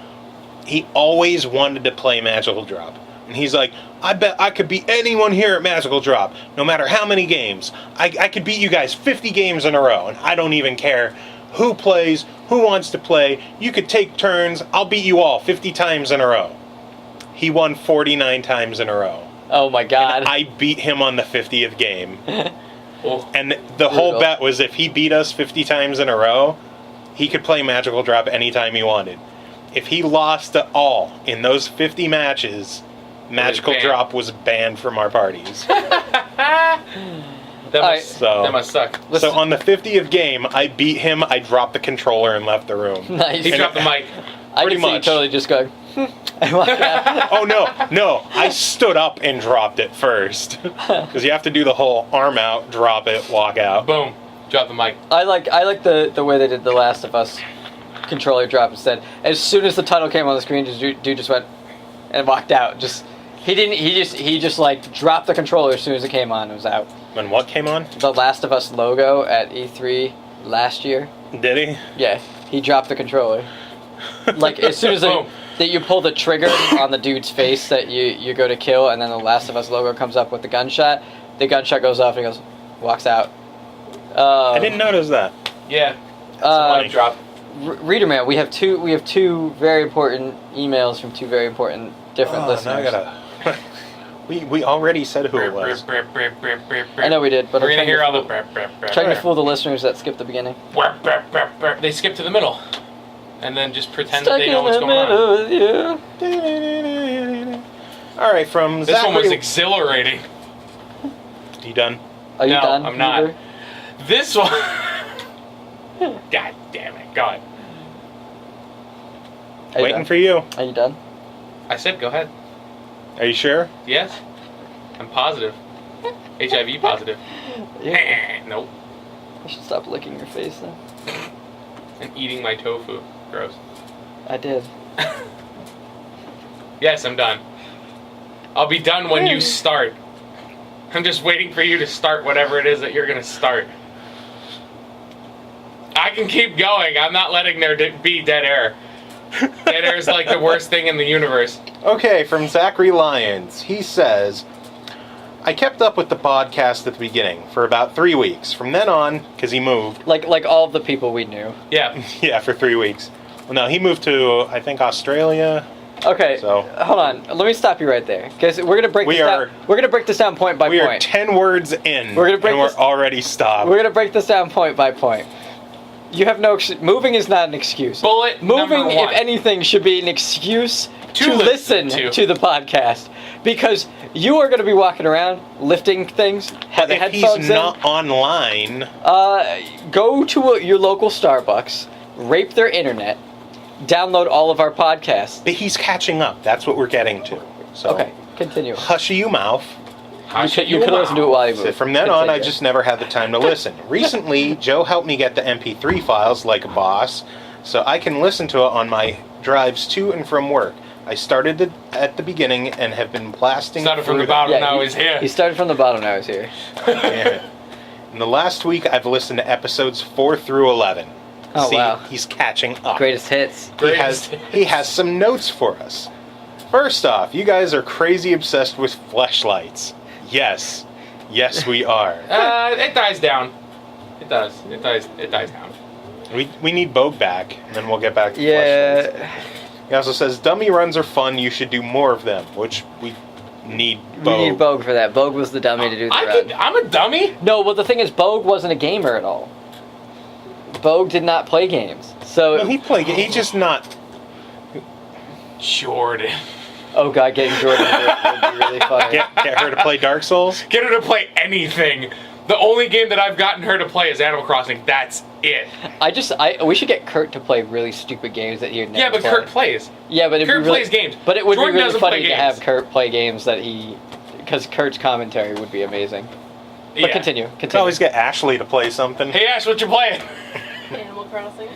always wanted to play Magical Drop. And he's like, I bet I could beat anyone here at Magical Drop, no matter how many games. I could beat you guys 50 games in a row, and I don't even care who plays, who wants to play. You could take turns. I'll beat you all 50 times in a row. He won 49 times in a row. oh my god. I beat him on the 50th game. Oh, And the whole Brutal. bet was if he beat us 50 times in a row, he could play Magical Drop anytime he wanted. If he lost at all in those 50 matches, Magical banned. Drop was banned from our parties. that must suck. So on the 50th game, I beat him, I dropped the controller and left the room. Nice. He dropped the mic. I pretty can see you much. totally just going, and walk out. Oh no, I stood up and dropped it first. Because you have to do the whole arm out, drop it, walk out. Boom. Drop the mic. I like the way they did The Last of Us controller drop instead. As soon as the title came on the screen, dude just went and walked out. He just like dropped the controller as soon as it came on and was out. When what came on? The Last of Us logo at E3 last year. Did he? Yeah, he dropped the controller. Like, as soon as Boom. that you pull the trigger on the dude's face that you go to kill, and then the Last of Us logo comes up with the gunshot goes off, and he goes, walks out. I didn't notice that. Yeah. Uh, Drop. Reader man, we have two very important emails from two very important different listeners. Now I gotta. we already said who it was. I know we did, but We're I'm gonna hear all the. trying to fool the listeners that skipped the beginning. They skip to the middle, and then just pretend Stuck that they know in what's the going on. middle with you. All right, from This one was Zachary. exhilarating. You done? Are you No, done? I'm not. Reader? This one. God damn it! God. Are you Waiting done? for you. Are you done? I said go ahead. Are you sure? Yes. I'm positive. HIV positive. Yeah. Nope. I should stop licking your face then. And eating my tofu. Gross. I did. Yes, I'm done. I'll be done when you start. I'm just waiting for you to start whatever it is that you're gonna start. I can keep going. I'm not letting there be dead air. Dead air is like the worst thing in the universe. Okay, from Zachary Lyons. He says, I kept up with the podcast at the beginning for about 3 weeks. From then on, because he moved. Like all the people we knew. Yeah. Yeah, for 3 weeks. Well, no, he moved to, I think, Australia. Okay, So- hold on. Let me stop you right there, because we're gonna break We this are- down. We're gonna break this down point by We are point. 10 words in, We're gonna break and we're this- already stopped. We're gonna break this down point by point. You have no moving is not an excuse. Bullet Moving, number if one. anything, should be an excuse To to listen listen to the podcast, because you are going to be walking around lifting things, have the If headphones he's not online, in. Go to your local Starbucks, rape their internet, download all of our podcasts. but he's catching up. That's what we're getting to. So, Okay, continue. hush you mouth. You could listen to it while you move. So from then on, I Continue. just never had the time to listen. Recently, Joe helped me get the MP3 files like a boss, so I can listen to it on my drives to and from work. I started at the beginning and have been blasting Started from through the bottom. Yeah, now he- he's here. He started from the bottom, now he's here. Yeah. In the last week, I've listened to episodes 4 through 11. Oh, See, wow. he's catching up. Greatest hits. He has some notes for us. First off, you guys are crazy obsessed with fleshlights. Yes, we are. It dies down. It does. It dies down. We need Bogue back, and then we'll get back to fleshlights. Yeah. He also says dummy runs are fun. You should do more of them, which we need. Bogue. We need Bogue for that. Bogue was the dummy to do the run. I'm a dummy. No, well, the thing is, Bogue wasn't a gamer at all. Bogue did not play games. So, No, he's just not. Jordan. oh god, getting Jordan would be really funny. Get her to play Dark Souls. Get her to play anything. The only game that I've gotten her to play is Animal Crossing. That's it. We should get Kurt to play really stupid games that he would never Yeah, but play. Kurt plays. Yeah, but it'd Kurt be really, plays games. But it would Jordan be really doesn't funny play to have games. Kurt play games that because Kurt's commentary would be amazing. But Yeah. continue. Could always get Ashley to play something. Hey Ash, what you playing? Animal Crossing.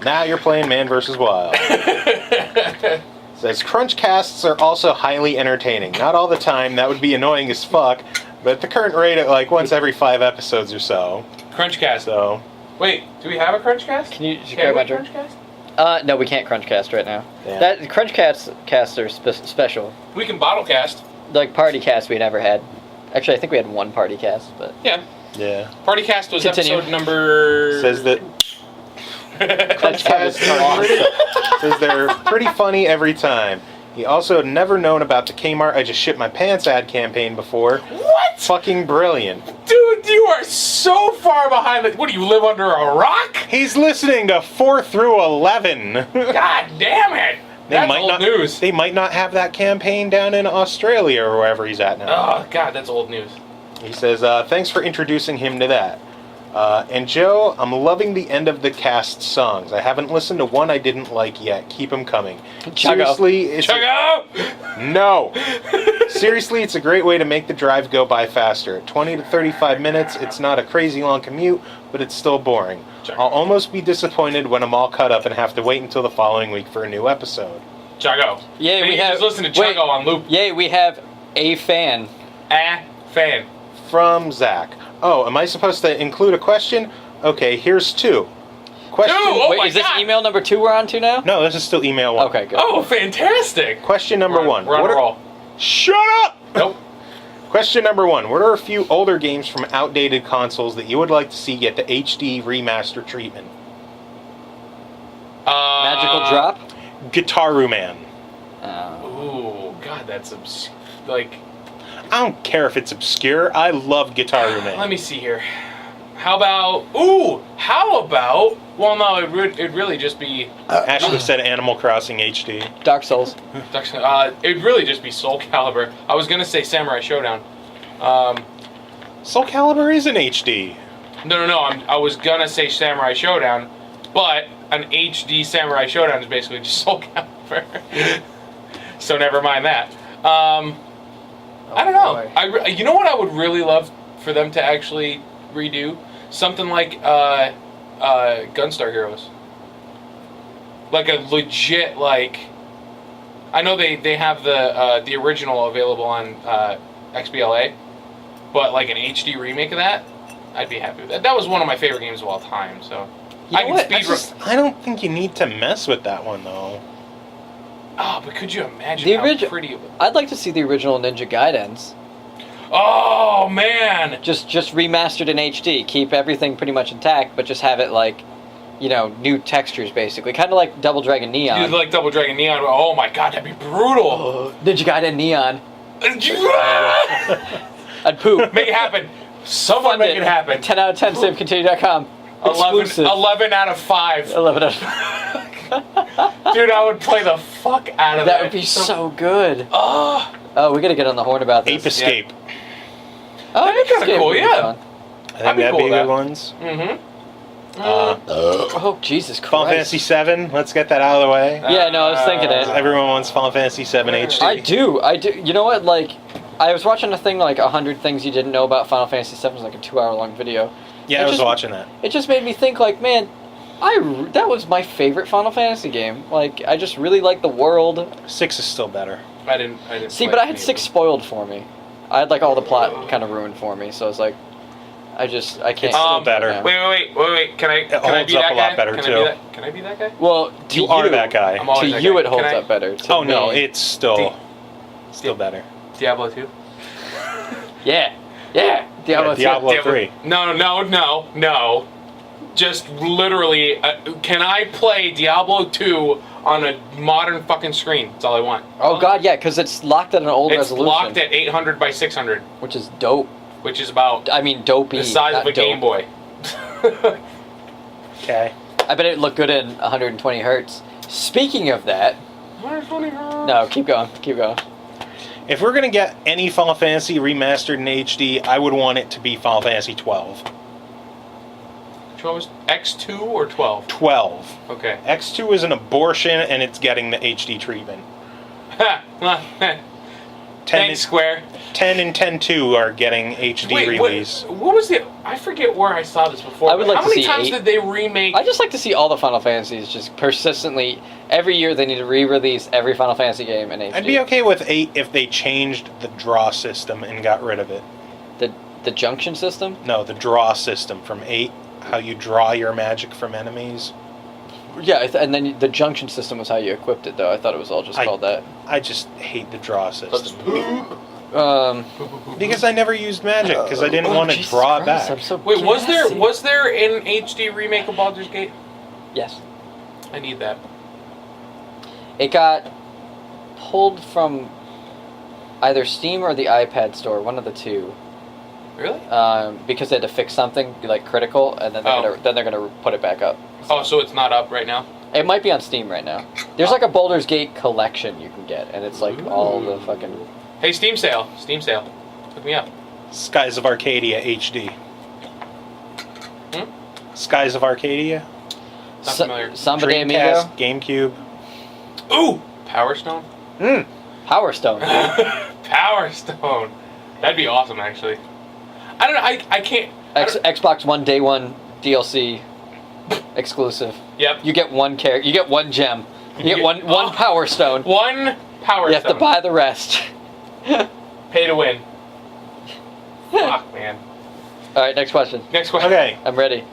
Now you're playing Man vs. Wild. Says Crunchcasts are also highly entertaining. Not all the time, that would be annoying as fuck, but at the current rate at like once every 5 episodes or so. Crunchcast. So, Wait, do we have a Crunchcast? Can you Can grab we my drink? Crunchcast? No, we can't Crunchcast right now. Yeah. That Crunchcasts are special. We can bottle cast. Like party cast we never had. Actually, I think we had one party cast, but Yeah. yeah. Party cast was Continue. episode number. Says that Crunchcasts says they're pretty funny every time. He also had never known about the Kmart I Just Shit My Pants ad campaign before. What? Fucking brilliant. Dude, you are so far behind. What do you live under a rock? He's listening to 4 through 11. God damn it! That's old news. They might not have that campaign down in Australia or wherever he's at now. Oh God, that's old news. He says, thanks for introducing him to that. And Joe, I'm loving the end of the cast songs. I haven't listened to one I didn't like yet. Keep them coming. Chuggo. Seriously, it's Chuggo! no. Seriously, it's a great way to make the drive go by faster. At 20 to 35 minutes, it's not a crazy long commute, but it's still boring. Chuggo. I'll almost be disappointed when I'm all cut up and have to wait until the following week for a new episode. Chuggo. yeah, And we you have. just listen to wait, Chuggo on loop. Yay, we have a fan. A fan. From Zach. Oh, am I supposed to include a question? Okay, here's 2. Question. 2? Oh Wait, my is this God. email number 2 we're on to now? No, this is still email 1. Okay, good. Oh, fantastic. Question number 1. We're on What a are- roll. Shut up! Nope. Question number 1. What are a few older games from outdated consoles that you would like to see get the HD remaster treatment? Magical Drop? Guitaru Man. Ooh, God, that's like. I don't care if it's obscure. I love Guitaru Man. Let me see here. How about? Well, no, it'd really just be. Ashley said Animal Crossing HD. Dark Souls. It'd really just be Soul Calibur. I was gonna say Samurai Showdown. Soul Calibur is in HD. No. I was gonna say Samurai Showdown, but an HD Samurai Showdown is basically just Soul Calibur. So never mind that. I don't know. You know what I would really love for them to actually redo? Something like Gunstar Heroes. Like a legit, like... I know they have the original available on XBLA, but like an HD remake of that, I'd be happy with that. That was one of my favorite games of all time, so... You know what? I don't think you need to mess with that one, though. Oh, but could you imagine how pretty it would... I'd like to see the original Ninja Gaidens. Oh, man! Just remastered in HD. Keep everything pretty much intact, but just have it like, new textures basically. Kind of like Double Dragon Neon. You'd like Double Dragon Neon. Oh my God, that'd be brutal! Ninja Gaiden Neon. I'd poop. Make it happen. Someone make it happen. 10 out of 10 SaveContinue.com. 11 out of 5. 11 out of 5. Dude, I would play the fuck out of that. That would be so good. Oh, we gotta get on the horn about this. Ape Escape. Oh, That'd be Ape kinda Escape cool, would be yeah. fun. I think I'd be that'd cool be with good that. ones. Oh, Jesus Christ. Final Fantasy 7. Let's get that out of the way. Yeah, no, I was thinking it. Everyone wants Final Fantasy 7 HD. I do. You know what? Like, I was watching a thing like 100 Things You Didn't Know About Final Fantasy 7. It was like a 2-hour-long video. Yeah, I was watching that. It just made me think, like, man, that was my favorite Final Fantasy game. Like, I just really like the world. 6 is still better. I didn't See, play but I had any 6 of them. spoiled for me. I had, like, all the plot kind of ruined for me. So I was like, I can't. It's still better. now. Wait. Can I holds be up that a lot guy? better, Can too. Can I be that guy? Well, to You are that guy. I'm always To that you, guy. it holds Can I- up better. To Oh, no, me- it's still better. Diablo 2? Yeah. Diablo 2. Diablo 3. No. Just literally, can I play Diablo 2 on a modern fucking screen? That's all I want. Oh, God, yeah, because it's locked at an old It's resolution. locked at 800 by 600, Which is dope. which is about I mean, dopey. the size not of a Game dope. Boy. Okay. I bet it looked good in 120 hertz. Speaking of that, 120 hertz. no, keep going. If we're going to get any Final Fantasy remastered in HD, I would want it to be Final Fantasy 12. Which one was X2 or 12? 12. Okay. X2 is an abortion, and it's getting the HD treatment. 10 Thanks, Square. 10 and 10.2 are getting HD release. What was the... I forget where I saw this before. I would like How to many see times 8. did they remake... I just like to see all the Final Fantasies just persistently. Every year they need to re-release every Final Fantasy game in HD. I'd be okay with 8 if they changed the draw system and got rid of it. The junction system? No, the draw system from 8, how you draw your magic from enemies. Yeah, and then the junction system was how you equipped it, though. I thought it was all just called that. I just hate the draw system. Because I never used magic, because I didn't want to Jesus draw Christ, it I'm back. so Wait, gassy. was there an HD remake of Baldur's Gate? Yes. I need that. It got pulled from either Steam or the iPad store, one of the two. Really? Because they had to fix something, like critical, and then they're gonna put it back up. Oh, so it's not up right now? It might be on Steam right now. There's like a Baldur's Gate collection you can get, and it's like all the fucking... Hey, Steam sale. Hook me up. Skies of Arcadia HD. Skies of Arcadia? Not familiar. Samba de Amigo? Dreamcast, GameCube. Ooh! Power Stone? Power Stone. Power Stone. That'd be awesome, actually. I don't know. I can't. Xbox One Day One DLC exclusive. Yep. You get one character. You get one gem. You get one Power Stone. One Power You have Stone. to buy the rest. Pay to win. Fuck, man. All right, next question. Next question. Okay. I'm ready.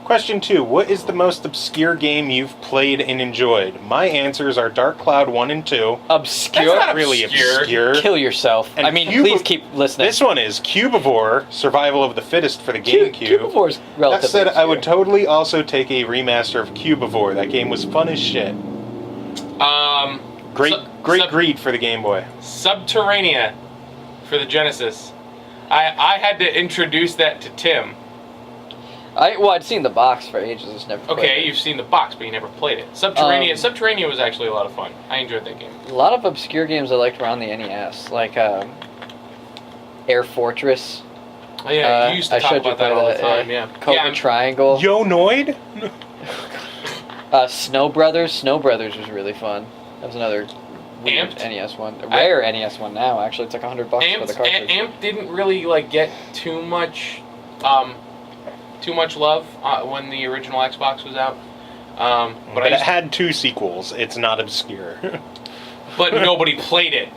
Question 2. What is the most obscure game you've played and enjoyed? My answers are Dark Cloud 1 and 2. Obscure? That's not Really obscure. Kill yourself. And I mean, please keep listening. This one is Cubivore, Survival of the Fittest for the GameCube. Cubivore's relatively That said, I obscure. would totally also take a remaster of Cubivore. That game was fun as shit. Great greed for the Game Boy. Subterranea for the Genesis. I had to introduce that to Tim. I'd seen the box for ages. Just never played Okay, it. you've seen the box, but you never played it. Subterranea was actually a lot of fun. I enjoyed that game. A lot of obscure games I liked were on the NES, like Air Fortress. Oh, yeah, you used to I talk showed you about that all the time, yeah. Cobra Triangle. Yo Noid? Snow Brothers. Snow Brothers was really fun. That was another weird Amped? NES one. A rare NES one now, actually. It's like $100 for the cartridge. Amp didn't really like get too much love when the original Xbox was out. But it had 2 sequels. It's not obscure. But nobody played it.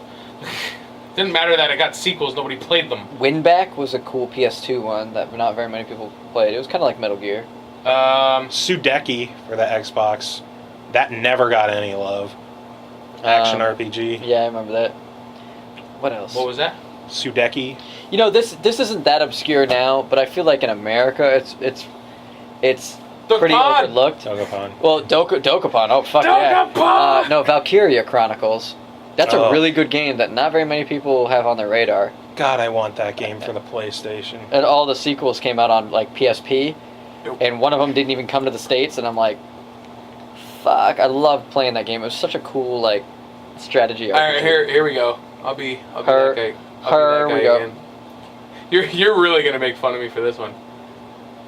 Didn't matter that it got sequels, nobody played them. Winback was a cool PS2 one that not very many people played. It was kind of like Metal Gear. Sudeki for the Xbox. That never got any love. Action RPG. Yeah, I remember that. What else? What was that? Sudeki. You know, this isn't that obscure now, but I feel like in America it's pretty Dokkan! overlooked. Dogapon. Well, Dokapon. Oh, fuck yeah. Dokapon! No, Valkyria Chronicles. That's a Oh. really good game that not very many people have on their radar. God, I want that game for the PlayStation. And all the sequels came out on like PSP, Nope. and one of them didn't even come to the States, and I'm like, fuck, I loved playing that game. It was such a cool like strategy. All right, RPG. here we go. I'll be Her- that guy. her we go. Again. You're really gonna make fun of me for this one.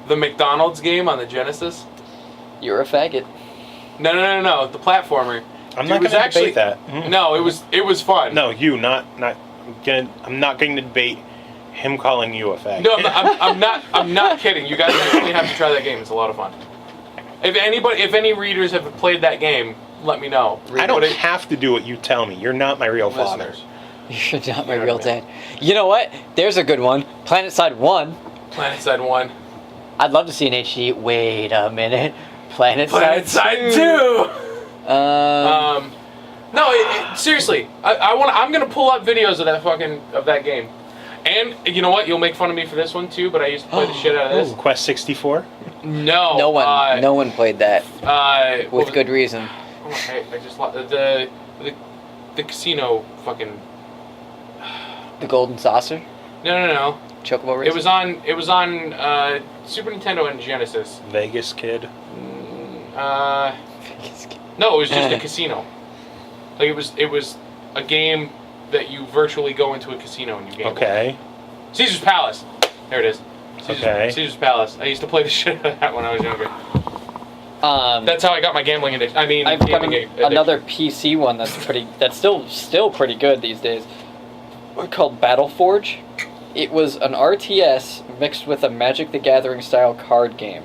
The McDonald's game on the Genesis. You're a faggot. No. The platformer. I'm Dude, not it was going to actually- debate that. Mhm. No, it was fun. No, you, not. I'm not going to debate him calling you a fag. No, I'm not kidding. You guys actually have to try that game. It's a lot of fun. If any readers have played that game, let me know. I don't But it- have to do what you tell me. You're not my real father. Listeners. You're not my You know real what I mean. dad. You know what? There's a good one. PlanetSide 1. PlanetSide 1. I'd love to see an HD. Wait a minute. PlanetSide PlanetSide 2. 2. No, seriously. I'm gonna pull up videos of that game. And you know what? You'll make fun of me for this one too. But I used to play the shit out of this. Quest 64? No. No one played that What with was- good reason. Oh, I just lost the casino fucking. The Golden Saucer, No. Chocobo Race. It was on Super Nintendo and Genesis. Vegas Kid? No, it was just a casino. Like it was a game that you virtually go into a casino and you game. Okay. Caesar's Palace. There it is. Okay. Caesar's Palace. I used to play the shit out of that when I was younger. That's how I got my gambling addiction. I mean, I've got gaming addiction. another PC one that's still pretty good these days. Called Battleforge. It was an RTS mixed with a Magic the Gathering style card game,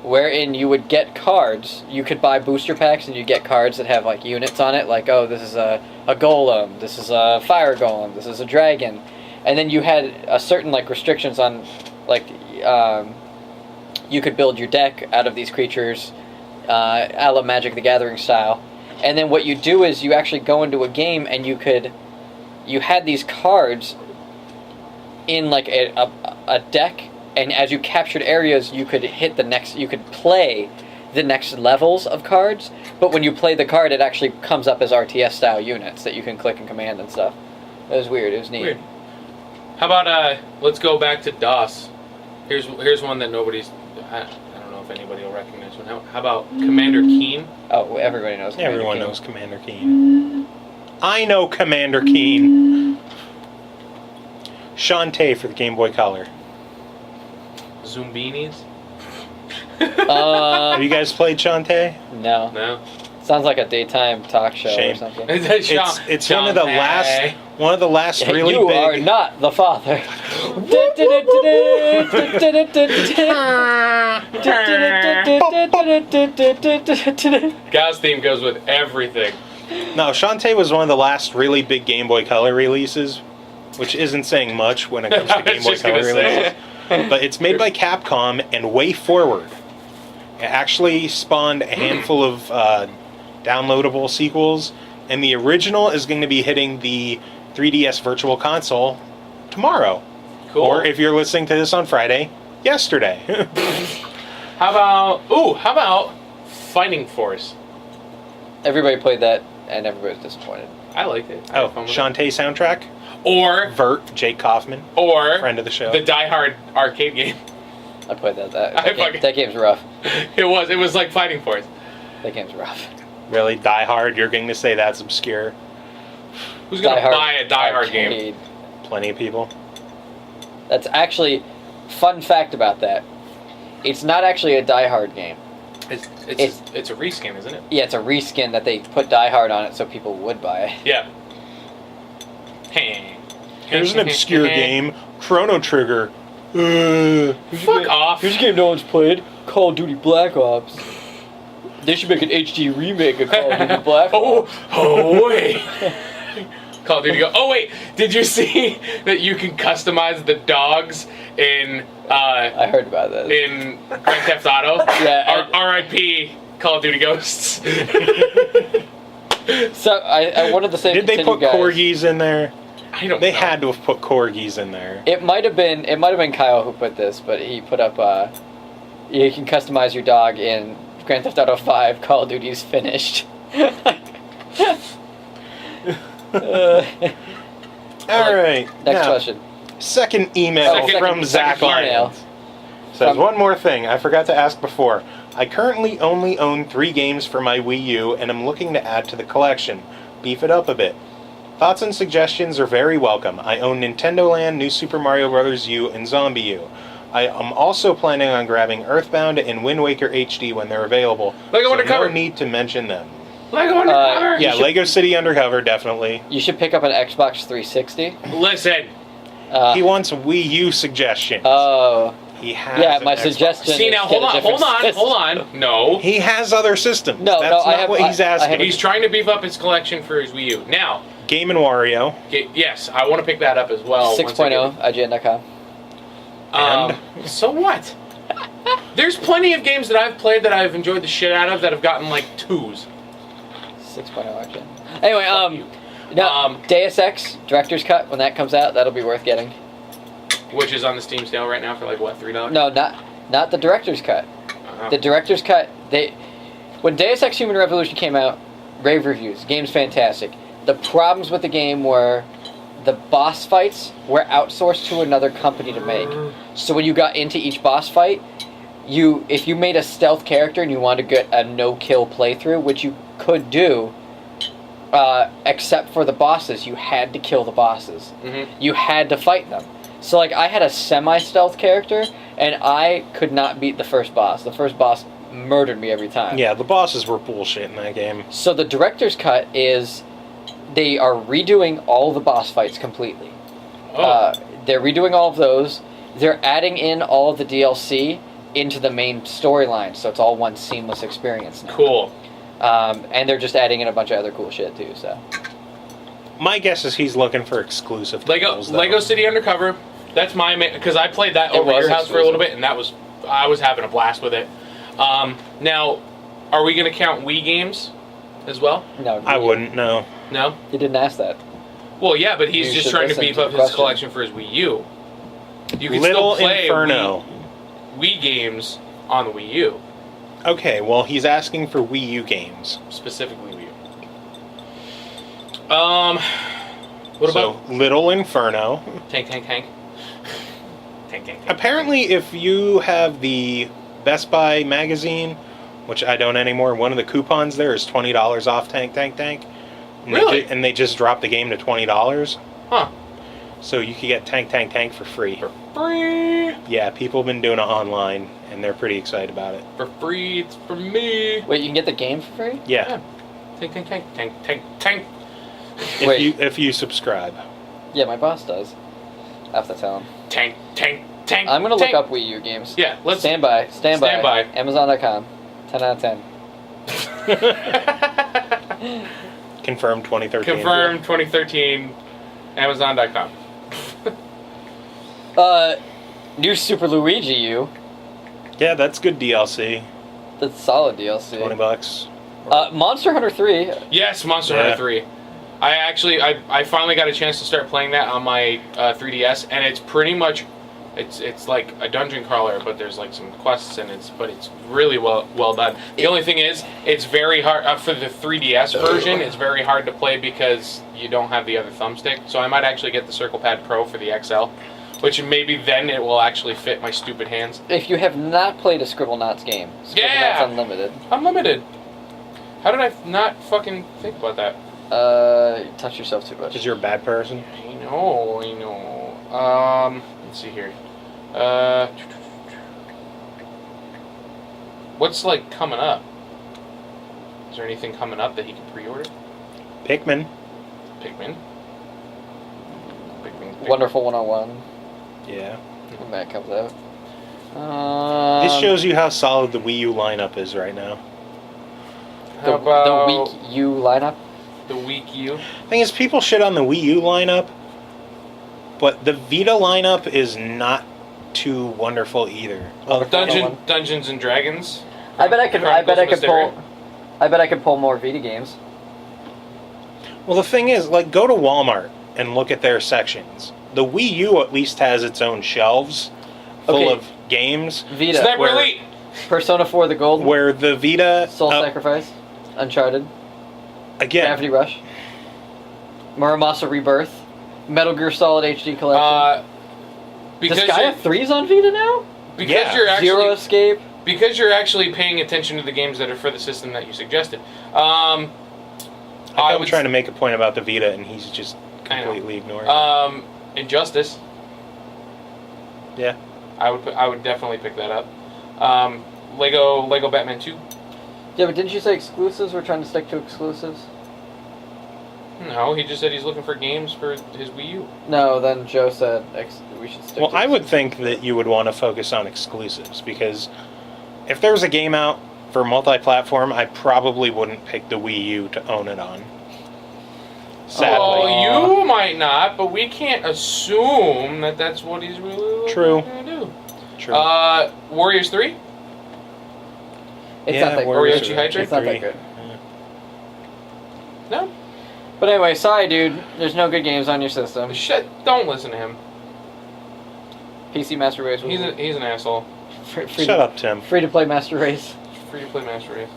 wherein you would get cards. You could buy booster packs and you get cards that have like units on it, like this is a golem, this is a fire golem, this is a dragon, and then you had a certain like restrictions on like you could build your deck out of these creatures, a la Magic the Gathering style, and then what you do is you actually go into a game and you had these cards in like a deck, and as you captured areas, you could play the next levels of cards, but when you play the card, it actually comes up as RTS style units that you can click and command and stuff. It was weird. It was neat. Weird. How about let's go back to DOS. Here's one that nobody's. I don't know if anybody will recognize one. How about Commander Keen? Oh, everybody knows. Commander Everyone King. knows Commander Keen. I know Commander Keen. Shantae for the Game Boy Color. Zoombinis? Have you guys played Shantae? No. No. Sounds like a daytime talk show Shame. or something. It's one of the last really you big. are not the father. Gal's theme goes with everything. No, Shantae was one of the last really big Game Boy Color releases, which isn't saying much when it comes I to was Game Boy just Color gonna say. releases. But it's made by Capcom and Way Forward. It actually spawned a handful of downloadable sequels, and the original is going to be hitting the 3DS Virtual Console tomorrow. Cool. Or if you're listening to this on Friday, yesterday. How about Fighting Force? Everybody played that, and everybody was disappointed. I liked it. I had fun with it. Shantae soundtrack. Or Vert, Jake Kaufman, friend of the show. The Die Hard arcade game. I played that. That game's rough. It was like Fighting Force. That game's rough. Really? Die Hard? You're going to say that's obscure? Who's going to buy a Die Hard game? arcade. Plenty of people. That's actually, fun fact about that. It's not actually a Die Hard game. It's a reskin, isn't it? Yeah, it's a reskin that they put Die Hard on it so people would buy it. Yeah. Hey. Here's an obscure game, Chrono Trigger. Fuck off. Here's a game no one's played, Call of Duty Black Ops. They should make an HD remake of Call of Duty Black Ops. Oh wait. Call of Duty go. Oh wait, did you see that you can customize the dogs in I heard about that. in Grand Theft Auto? Yeah. R.I.P. Call of Duty Ghosts. So I wanted to say, Did they put corgis in there? I don't They know. had to have put corgis in there. It might have been Kyle who put this, but he put up you can customize your dog in Grand Theft Auto 5. Call of Duty's finished. Alright. Next question. Second email from Zach Lyons. Says, one more thing I forgot to ask before. I currently only own 3 games for my Wii U, and I'm looking to add to the collection. Beef it up a bit. Thoughts and suggestions are very welcome. I own Nintendo Land, New Super Mario Bros. U, and Zombie U. I am also planning on grabbing EarthBound and Wind Waker HD when they're available. Lego Undercover. No need to mention them. Lego Undercover. Yeah, Lego City Undercover, definitely. You should pick up an Xbox 360. Listen. He wants Wii U suggestions. Oh. He has Yeah, an my Xbox. suggestion. See now, hold on. No. He has other systems. No, That's no, not what he's asking. He's trying to beef up his collection for his Wii U. Now, Game & Wario. yes, I want to pick that up as well. 6.0, IGN.com. So what? There's plenty of games that I've played that I've enjoyed the shit out of that have gotten like 2s. 6.0 IGN. Anyway, Deus Ex Director's Cut, when that comes out, that'll be worth getting. Which is on the Steam sale right now for like what, $3? No, not the Director's Cut. The Director's Cut, when Deus Ex Human Revolution came out, rave reviews, game's fantastic. The problems with the game were the boss fights were outsourced to another company to make. So when you got into each boss fight, if you made a stealth character and you wanted to get a no-kill playthrough, which you could do, except for the bosses, you had to kill the bosses. Mm-hmm. You had to fight them. So like I had a semi-stealth character, and I could not beat the first boss. The first boss murdered me every time. Yeah, the bosses were bullshit in that game. So the Director's Cut is they are redoing all the boss fights completely. They're redoing all of those. They're adding in all of the DLC into the main storyline, so it's all one seamless experience now. Cool. And they're just adding in a bunch of other cool shit too. So My guess is he's looking for exclusive titles, though. Lego City Undercover. That's my because I played that over at your house for a little bit, and I was having a blast with it. Now, are we going to count Wii games as well? no, I wouldn't know. No. You didn't ask that. Well, yeah, but he's You just should trying to listen beef to up the his question. collection for his Wii U. You can Little still play Inferno. Wii games on the Wii U, Okay, well, he's asking for Wii U games. specifically Wii U. What about Little Inferno. Tank? Apparently, if you have the Best Buy magazine, which I don't anymore, one of the coupons there is $20 off Tank. And Really? They just dropped the game to $20. Huh. So you could get Tank for free. For free. Yeah, people have been doing it online, and they're pretty excited about it. For free, it's for me. Wait, you can get the game for free? Yeah, Tank. Wait. if you subscribe. Yeah, my boss does. I have to tell him. Tank. I'm gonna look up Wii U games. Yeah, let's Stand by. Stand by. Amazon.com. 10 out of 10. Confirmed 2013. Confirmed 2013. Amazon.com. New Super Luigi U. Yeah, that's good DLC. That's solid DLC. $20. Monster Hunter 3. Yes, Monster Hunter 3. I finally got a chance to start playing that on my 3DS, and it's pretty much, it's like a dungeon crawler, but there's like some quests and it's really well done. The only thing is, it's very hard for the 3DS version. It's very hard to play because you don't have the other thumbstick. So I might actually get the Circle Pad Pro for the XL, which maybe then it will actually fit my stupid hands. If you have not played a Scribblenauts game, Scribblenauts Unlimited. Unlimited. How did I not fucking think about that? You touch yourself too much. Because you're a bad person? I know. Let's see here. What's like coming up? Is there anything coming up that he can pre-order? Pikmin. Pikmin. Wonderful 101. Yeah. When that comes out. This shows you how solid the Wii U lineup is right now. The about Wii U lineup? the Weak U? Thing is, people shit on the Wii U lineup, but the Vita lineup is not too wonderful either. Dungeons and Dragons. I bet I could pull more Vita games. Well, the thing is, like, go to Walmart and look at their sections. The Wii U at least has its own shelves full of games. Vita. Sniper Elite. Persona 4 the Gold. Where the Vita... Soul Sacrifice. Uncharted. Again. Gravity Rush. Muramasa Rebirth. Metal Gear Solid HD Collection. Disgaea 3's on Vita now? Because you're actually... Zero Escape. Because you're actually paying attention to the games that are for the system that you suggested. I was trying to make a point about the Vita, and he's just completely ignoring it. Injustice. Yeah. I would definitely pick that up. Lego Batman 2. Yeah, but didn't you say exclusives? We're trying to stick to exclusives? No, he just said he's looking for games for his Wii U. No, then Joe said we should stick to I would think that you would want to focus on exclusives, because if there's a game out for multi-platform, I probably wouldn't pick the Wii U to own it on. Sadly. Oh, you might not, but we can't assume that that's what he's really going to do. True. Warriors 3? It's not that Warriors good. Hydrate? It's not that good. Yeah. No? But anyway, sorry, dude. There's no good games on your system. Shit, don't listen to him. PC Master Race. He's an asshole. Shut up, Tim. Free to play Master Race. Free to play Master Race.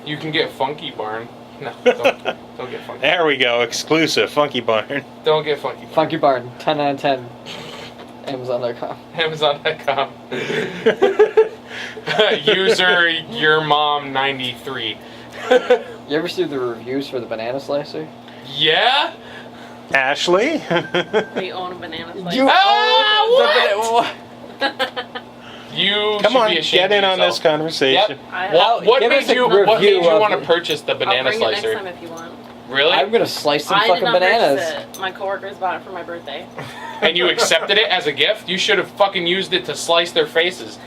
You can get Funky Barn. No, don't get Funky. There we go. Exclusive. Funky Barn. Don't get Funky Barn. Funky Barn. 10 out of 10. Amazon.com. Amazon.com. User your mom 93. You ever see the reviews for the banana slicer? Yeah? Ashley? We own a banana slicer. You own what? You Come should on, be ashamed get in of on yourself. this conversation. Yep. What give made us a you review of want to it. purchase the banana I'll bring slicer? it next time if you want. Really? I'm gonna slice some I did fucking not bananas. purchase it. My coworkers bought it for my birthday. And you accepted it as a gift? You should have fucking used it to slice their faces.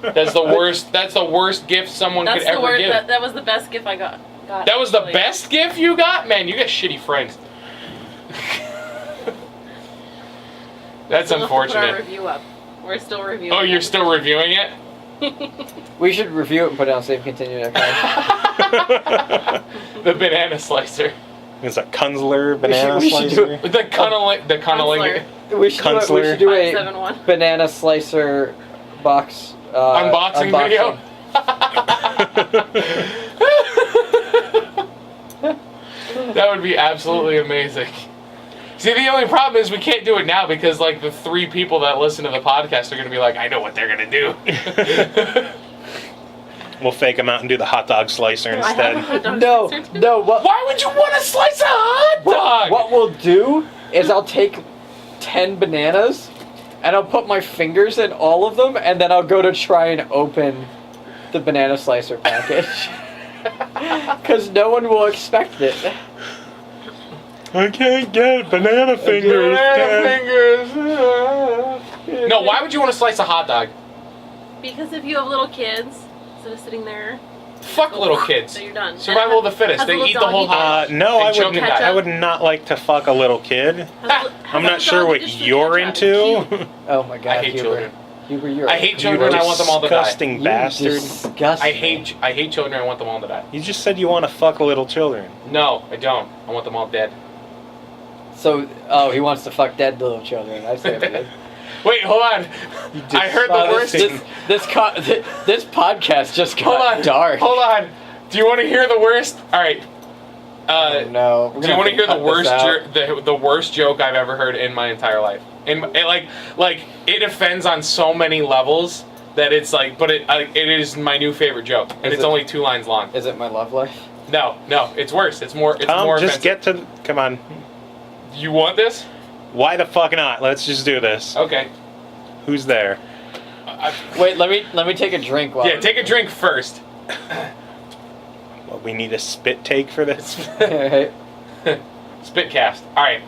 That's the worst. That's the worst gift someone could ever give. That was the best gift I got. That was the best gift you got? Man, you got shitty friends. That's We'll put our unfortunate. review up. We're still reviewing. Oh, you're still reviewing it? We should review it and put it on SaveContinue.com. The banana slicer. It's a Kunzler banana we should slicer. The cunnilingus. We should do a 571. banana slicer box Unboxing video? That would be absolutely amazing. See, the only problem is we can't do it now because, like, the 3 people that listen to the podcast are going to be like, I know what they're going to do. We'll fake them out and do the hot dog slicer instead. No. Why would you want to slice a hot dog? What we'll do is I'll take 10 bananas and I'll put my fingers in all of them and then I'll go to try and open the banana slicer package. Because no one will expect it. I can't get banana fingers. No, why would you want to slice a hot dog? Because if you have little kids, instead of sitting there, Fuck little kids. so you're done. Survival of the fittest. Has a They little eat the whole doggy hot. No, They I choke would. and die. I would not like to fuck a little kid. Has I'm a not sure doggy what dish with you're ketchup. It's into. cute. Oh my god, I hate Huber. children. Huber, you're I hate children. I want them all to die. Disgusting bastard. Disgusting. I hate children. I want them all to die. You just said you want to fuck little children. No, I don't. I want them all dead. So, he wants to fuck dead little children. I say it. Wait, hold on. I heard the worst. This podcast just got dark. Hold on. Do you want to hear the worst? All right. No. Do you want to hear the worst the worst joke I've ever heard in my entire life? It offends on so many levels that it's like, but it is my new favorite joke, and it's only 2 lines long. Is it my love life? No, it's worse. It's more. It's Tom, more. just offensive. come on. You want this? Why the fuck not? Let's just do this. Okay. Who's there? Wait, let me take a drink. Take a drink first. Well, we need a spit take for this. Alright. Spit cast. All right.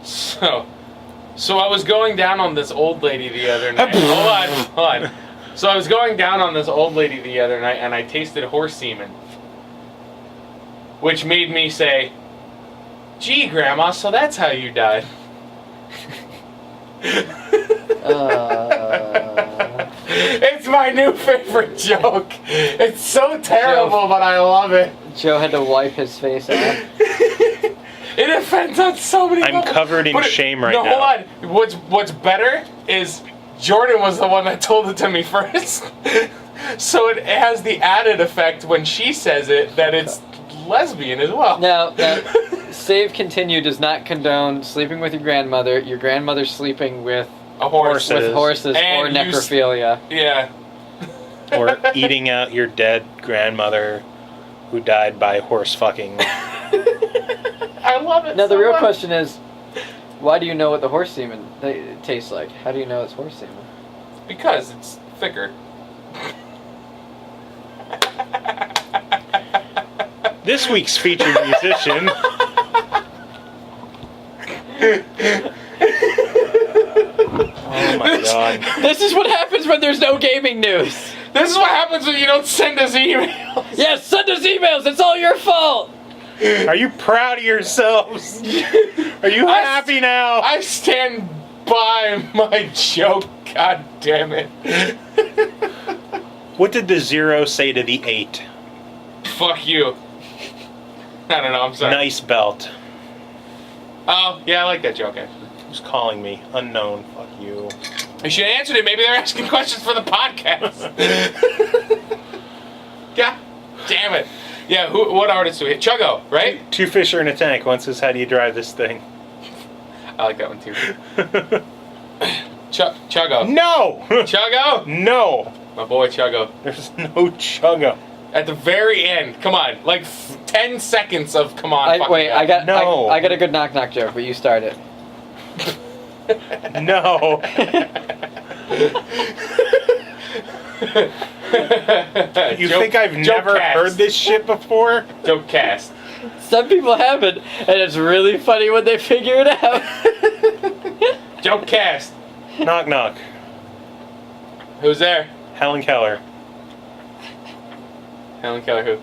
So I was going down on this old lady the other night. Hold on. So I was going down on this old lady the other night, and I tasted horse semen, which made me say, "Gee, Grandma, so that's how you died." It's my new favorite joke. It's so terrible, but I love it. Joe had to wipe his face out. It offends on so many I'm levels. covered in shame right now. Hold on. What's better is Jordan was the one that told it to me first. So it has the added effect when she says it that it's lesbian as well. Now, Save Continue does not condone sleeping with your grandmother sleeping with a horse. With horses and or necrophilia. Yeah. Or eating out your dead grandmother who died by horse fucking. I love it. Now, the so real much. question is, why do you know what the horse semen tastes like? How do you know it's horse semen? Because it's thicker. This week's featured musician. Oh my god. This is what happens when there's no gaming news. This is what happens when you don't send us emails. Yes, send us emails. It's all your fault. Are you proud of yourselves? Are you happy now? I stand by my joke. God damn it. What did the 0 say to the 8? Fuck you. I don't know. I'm sorry. Nice belt. Oh, yeah, I like that joke, actually. Who's calling me? Unknown. Fuck you. You should have answered it. Maybe they're asking questions for the podcast. God damn it. Yeah, what artist do we hit? Chuggo, right? Two fish are in a tank. One says, how do you drive this thing? I like that one, too. Chuggo. No! Chuggo? No! My boy Chuggo. There's no Chuggo. At the very end. Come on. Like 10 seconds of come on. Wait, I got a good knock-knock joke, but you start it. No. You think I've never heard this shit before? Joke cast. Some people haven't, and it's really funny when they figure it out. Joke cast. Knock knock. Who's there? Helen Keller. Helen Keller who?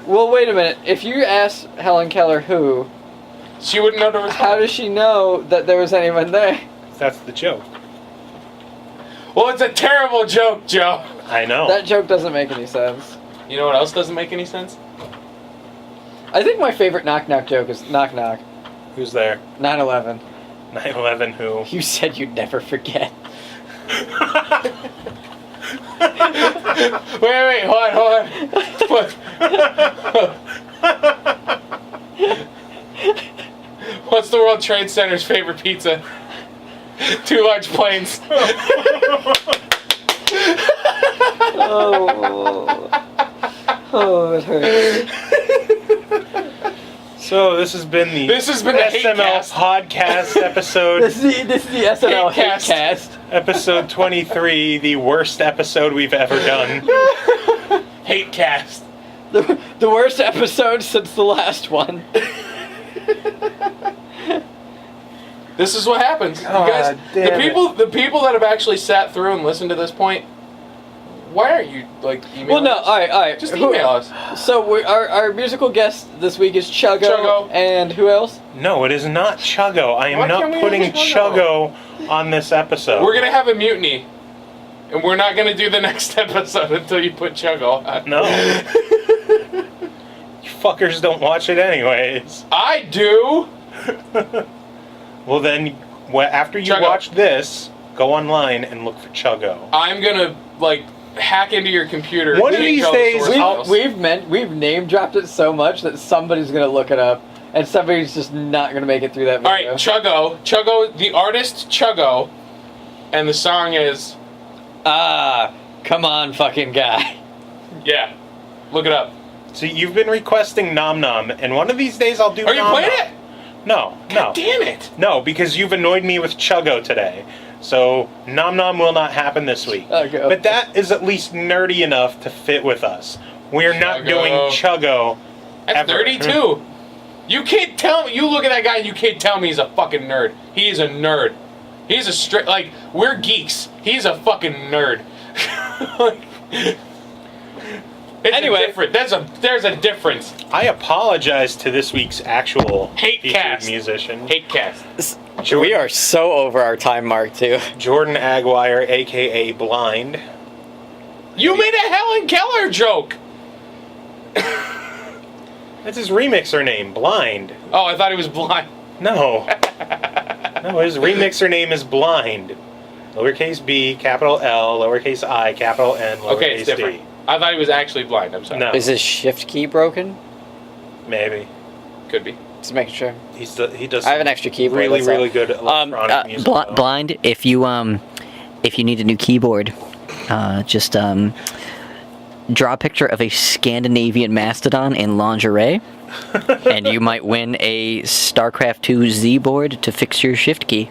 Well, wait a minute. If you ask Helen Keller who, she wouldn't know the response. How does she know that there was anyone there? That's the joke. Well, it's a terrible joke, Joe. I know. That joke doesn't make any sense. You know what else doesn't make any sense? I think my favorite knock-knock joke is knock-knock. Who's there? 9/11. 9/11 who? You said you'd never forget. Wait, hold on. What's the World Trade Center's favorite pizza? 2 large planes. Oh, it hurts. So this has been the SML podcast episode. This is the SML Hatecast. Episode 23, the worst episode we've ever done. Hatecast. The worst episode since the last one. This is what happens. You God guys, damn the people that have actually sat through and listened to this point, Why aren't you emailing Well, no, us? all right. Just email us. So our musical guest this week is Chuggo. Chuggo. And who else? No, it is not Chuggo. I am Why not can't we putting have Chuggo? Chuggo on this episode. We're gonna have a mutiny, and we're not gonna do the next episode until you put Chuggo on. No. You fuckers don't watch it anyways. I do. Well then, after you Chuggo. watch this, go online and look for Chuggo. I'm gonna hack into your computer. One of change these all the days, source files. We've name dropped it so much that somebody's gonna look it up, and somebody's just not gonna make it through that All video. right, Chuggo, the artist Chuggo, and the song is Come on, fucking guy. yeah. Look it up. So you've been requesting Nom Nom, and one of these days I'll do Are you Nom playing Nom. it? No. Damn it! No, because you've annoyed me with Chuggo today. So Nom Nom will not happen this week. Okay. But that is at least nerdy enough to fit with us. We're not Chuggo. doing Chuggo. That's ever. nerdy too. You can't tell me. You look at that guy and you can't tell me he's a fucking nerd. He is a nerd. He's a straight we're geeks. He's a fucking nerd. Anyway. There's a difference. I apologize to this week's actual Hate featured cast. musician. Hate cast. We are so over our time mark too. Jordan Aguirre, a.k.a. Blind. You made a Helen Keller joke. That's his remixer name, Blind. Oh, I thought he was blind. No. No, his remixer name is Blind. Lowercase b, capital L, lowercase I, capital N, lowercase Okay, it's different. d. I thought he was actually blind. I'm sorry. No. Is his shift key broken? Maybe. Could be. Just making sure. He does I have an extra keyboard. really, that's all. really good electronic music. though. Blind. If you need a new keyboard, just draw a picture of a Scandinavian Mastodon in lingerie, and you might win a StarCraft 2 Z board to fix your shift key.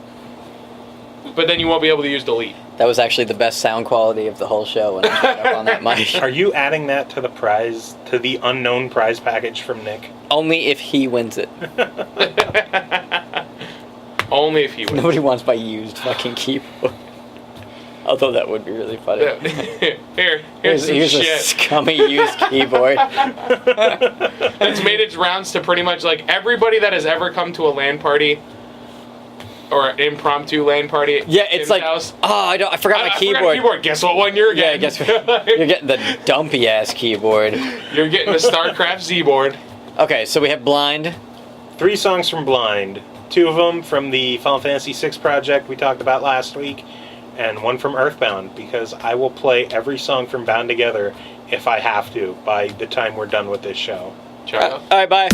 But then you won't be able to use delete. That was actually the best sound quality of the whole show when I showed up on that mic. Are you adding that to the unknown prize package from Nick? Only if he wins it. Only if he wins. Nobody wants my used fucking keyboard. Although that would be really funny. Here's some Here's a shit. scummy used keyboard. It's made its rounds to pretty much everybody that has ever come to a LAN party or an impromptu LAN party. Yeah, at it's Tim's like, house. I forgot my I keyboard. forgot keyboard. Guess what one you're Yeah, getting? guess what? You're getting the dumpy ass keyboard. You're getting the StarCraft Z board. Okay, so we have Blind. 3 songs from Blind. 2 of them from the Final Fantasy VI project we talked about last week, and 1 from EarthBound, because I will play every song from Bound Together if I have to by the time we're done with this show. Chuggo. Alright, bye.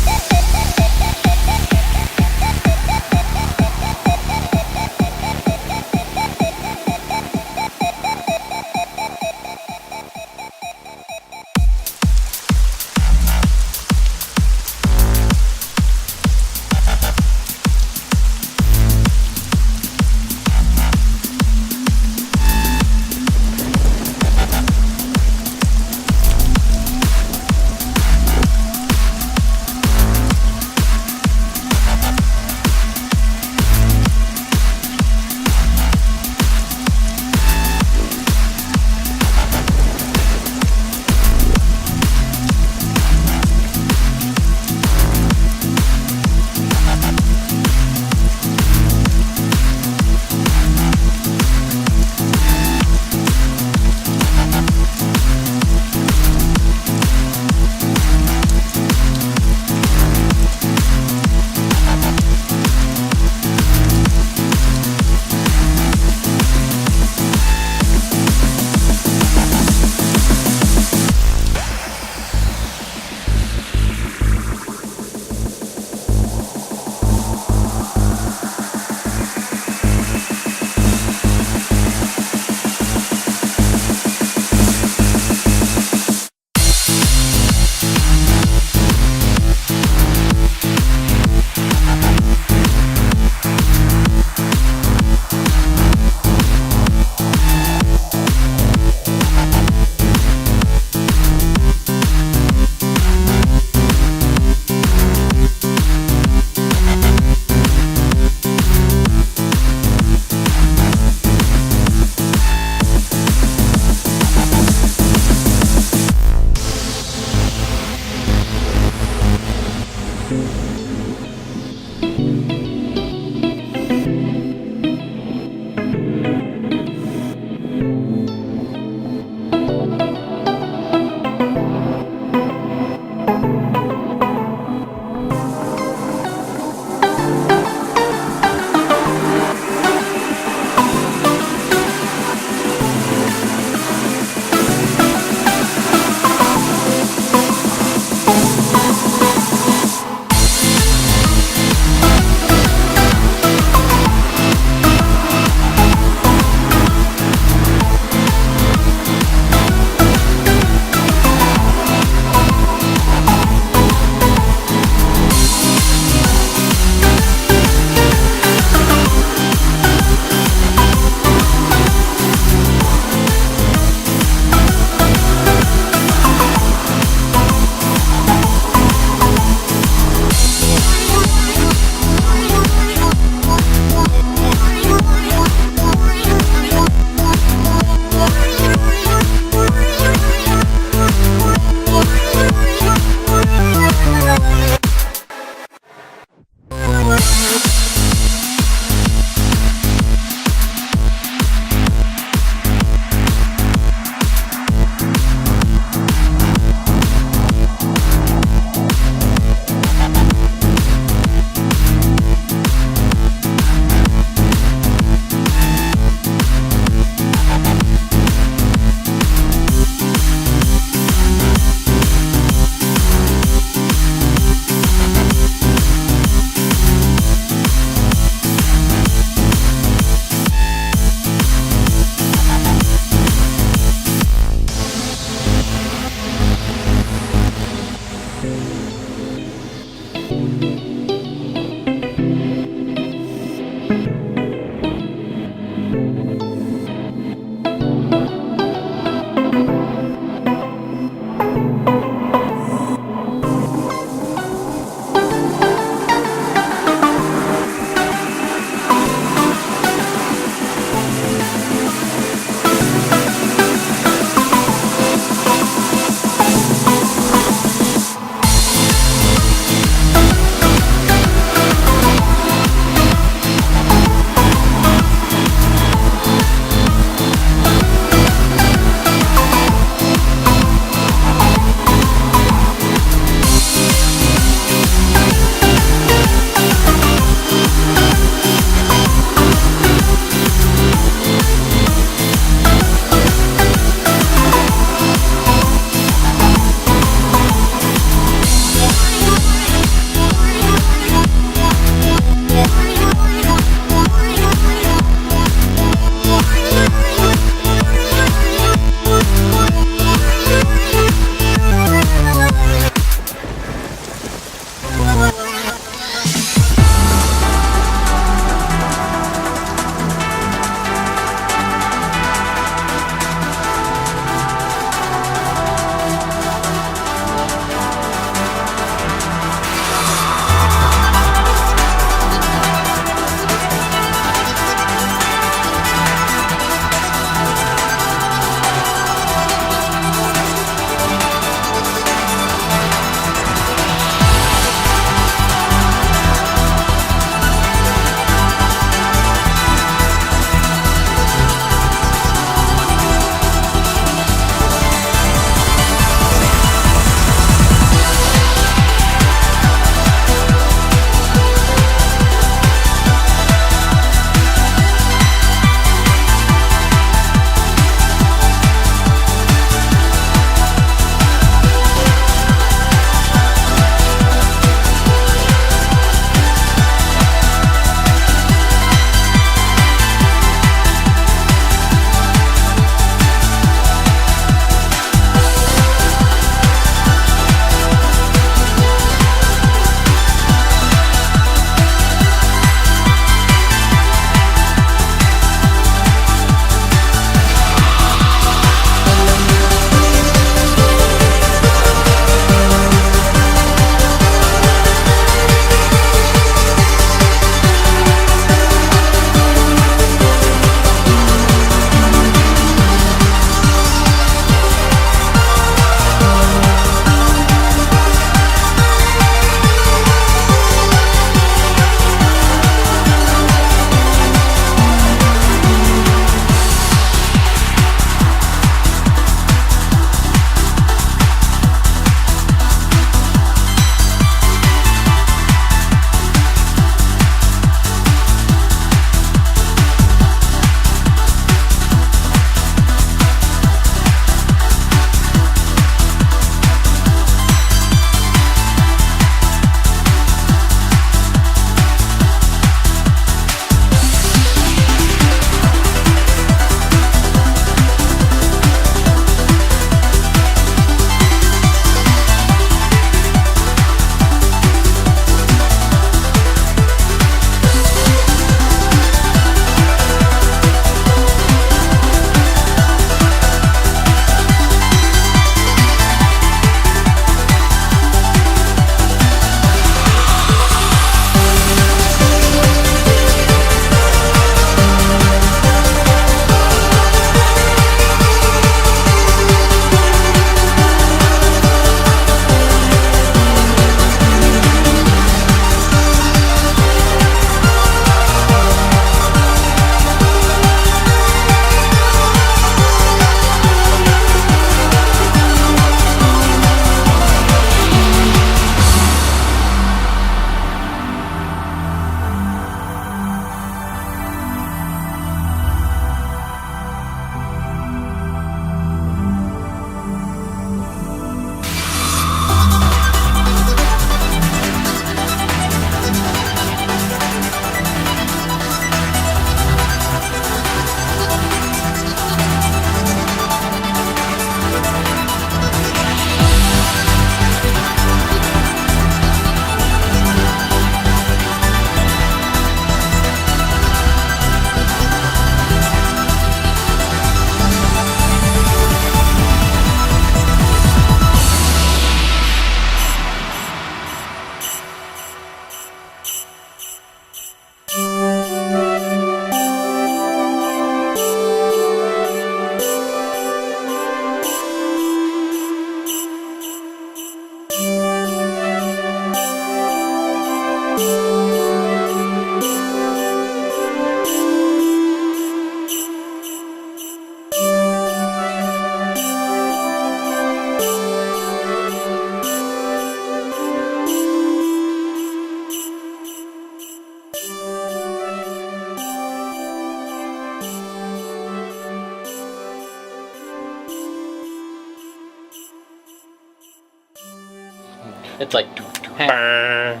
It's like. Burr.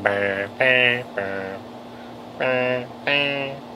Burr, burr, burr. Burr, burr.